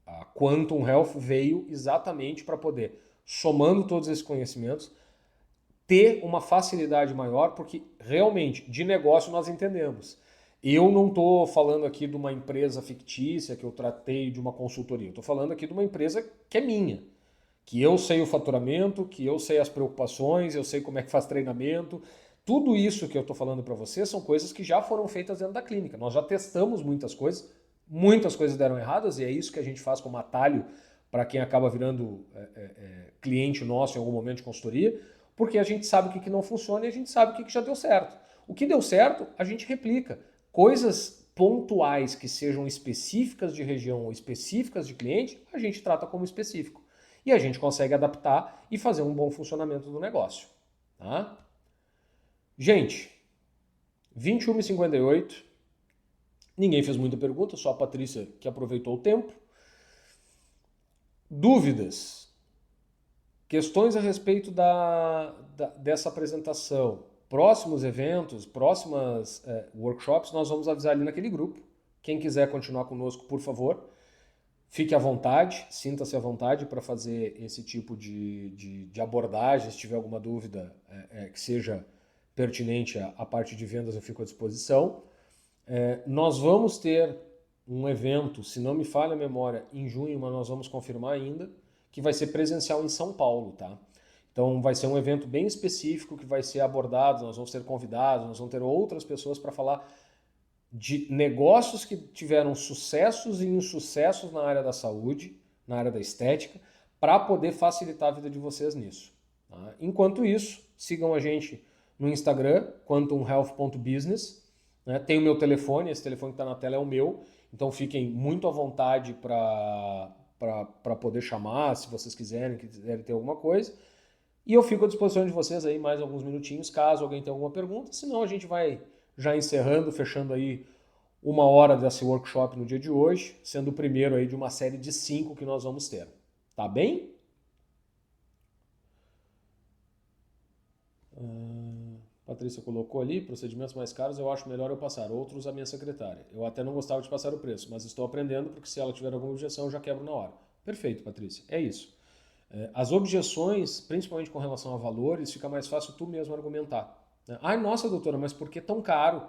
a Quantum Health veio exatamente para poder, somando todos esses conhecimentos, ter uma facilidade maior, porque realmente, de negócio nós entendemos. Eu não estou falando aqui de uma empresa fictícia que eu tratei de uma consultoria. Eu estou falando aqui de uma empresa que é minha. Que eu sei o faturamento, que eu sei as preocupações, eu sei como é que faz treinamento. Tudo isso que eu estou falando para vocês são coisas que já foram feitas dentro da clínica. Nós já testamos muitas coisas deram erradas e é isso que a gente faz como atalho para quem acaba virando cliente nosso em algum momento de consultoria, porque a gente sabe o que não funciona e a gente sabe o que já deu certo. O que deu certo, a gente replica. Coisas pontuais que sejam específicas de região ou específicas de cliente, a gente trata como específico. E a gente consegue adaptar e fazer um bom funcionamento do negócio. Tá? Gente, 21h58. Ninguém fez muita pergunta, só a Patrícia que aproveitou o tempo. Dúvidas? Questões a respeito dessa apresentação? Próximos eventos, próximas workshops, nós vamos avisar ali naquele grupo. Quem quiser continuar conosco, por favor, fique à vontade, sinta-se à vontade para fazer esse tipo de abordagem. Se tiver alguma dúvida que seja pertinente à parte de vendas, eu fico à disposição. Nós vamos ter um evento, se não me falha a memória, em junho, mas nós vamos confirmar ainda, que vai ser presencial em São Paulo, tá? Então vai ser um evento bem específico que vai ser abordado, nós vamos ter convidados, nós vamos ter outras pessoas para falar de negócios que tiveram sucessos e insucessos na área da saúde, na área da estética, para poder facilitar a vida de vocês nisso. Tá? Enquanto isso, sigam a gente no Instagram, quantumhealth.business. Né? Tem o meu telefone, esse telefone que está na tela é o meu, então fiquem muito à vontade para poder chamar, se vocês quiserem ter alguma coisa. E eu fico à disposição de vocês aí mais alguns minutinhos, caso alguém tenha alguma pergunta. Senão a gente vai já encerrando, fechando aí 1 hora desse workshop no dia de hoje, sendo o primeiro aí de uma série de 5 que nós vamos ter. Tá bem? Patrícia colocou ali, procedimentos mais caros eu acho melhor eu passar, outros a minha secretária. Eu até não gostava de passar o preço, mas estou aprendendo porque se ela tiver alguma objeção eu já quebro na hora. Perfeito, Patrícia, é isso. As objeções, principalmente com relação a valores, fica mais fácil tu mesmo argumentar. Ai, nossa, doutora, mas por que tão caro?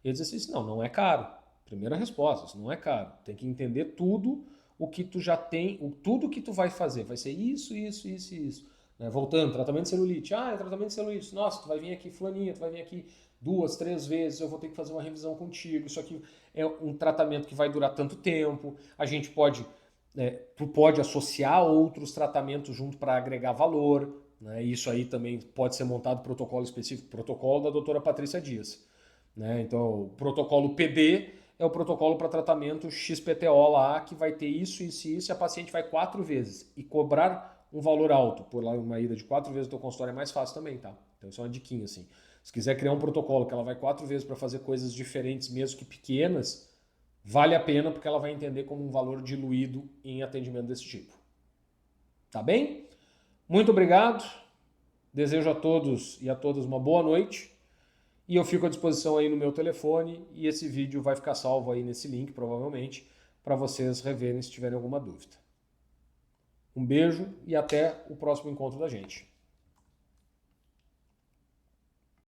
E ele diz assim, não, não é caro. Primeira resposta, isso não é caro. Tem que entender tudo o que tu já tem, tudo que tu vai fazer. Vai ser isso, isso, isso e isso. Voltando, tratamento de celulite. Ah, é tratamento de celulite. Nossa, tu vai vir aqui fulaninha, tu vai vir aqui 2, 3 vezes, eu vou ter que fazer uma revisão contigo. Isso aqui é um tratamento que vai durar tanto tempo. A gente pode... tu pode associar outros tratamentos junto para agregar valor, né? Isso aí também pode ser montado protocolo específico, protocolo da doutora Patrícia Dias. Né? Então, o protocolo PD é o protocolo para tratamento XPTO lá, que vai ter isso, isso e isso, e a paciente vai 4 vezes. E cobrar um valor alto por lá uma ida de 4 vezes no teu consultório é mais fácil também, tá? Então, isso é uma diquinha, assim. Se quiser criar um protocolo que ela vai 4 vezes para fazer coisas diferentes, mesmo que pequenas, vale a pena porque ela vai entender como um valor diluído em atendimento desse tipo. Tá bem? Muito obrigado. Desejo a todos e a todas uma boa noite. E eu fico à disposição aí no meu telefone e esse vídeo vai ficar salvo aí nesse link, provavelmente, para vocês reverem se tiverem alguma dúvida. Um beijo e até o próximo encontro da gente.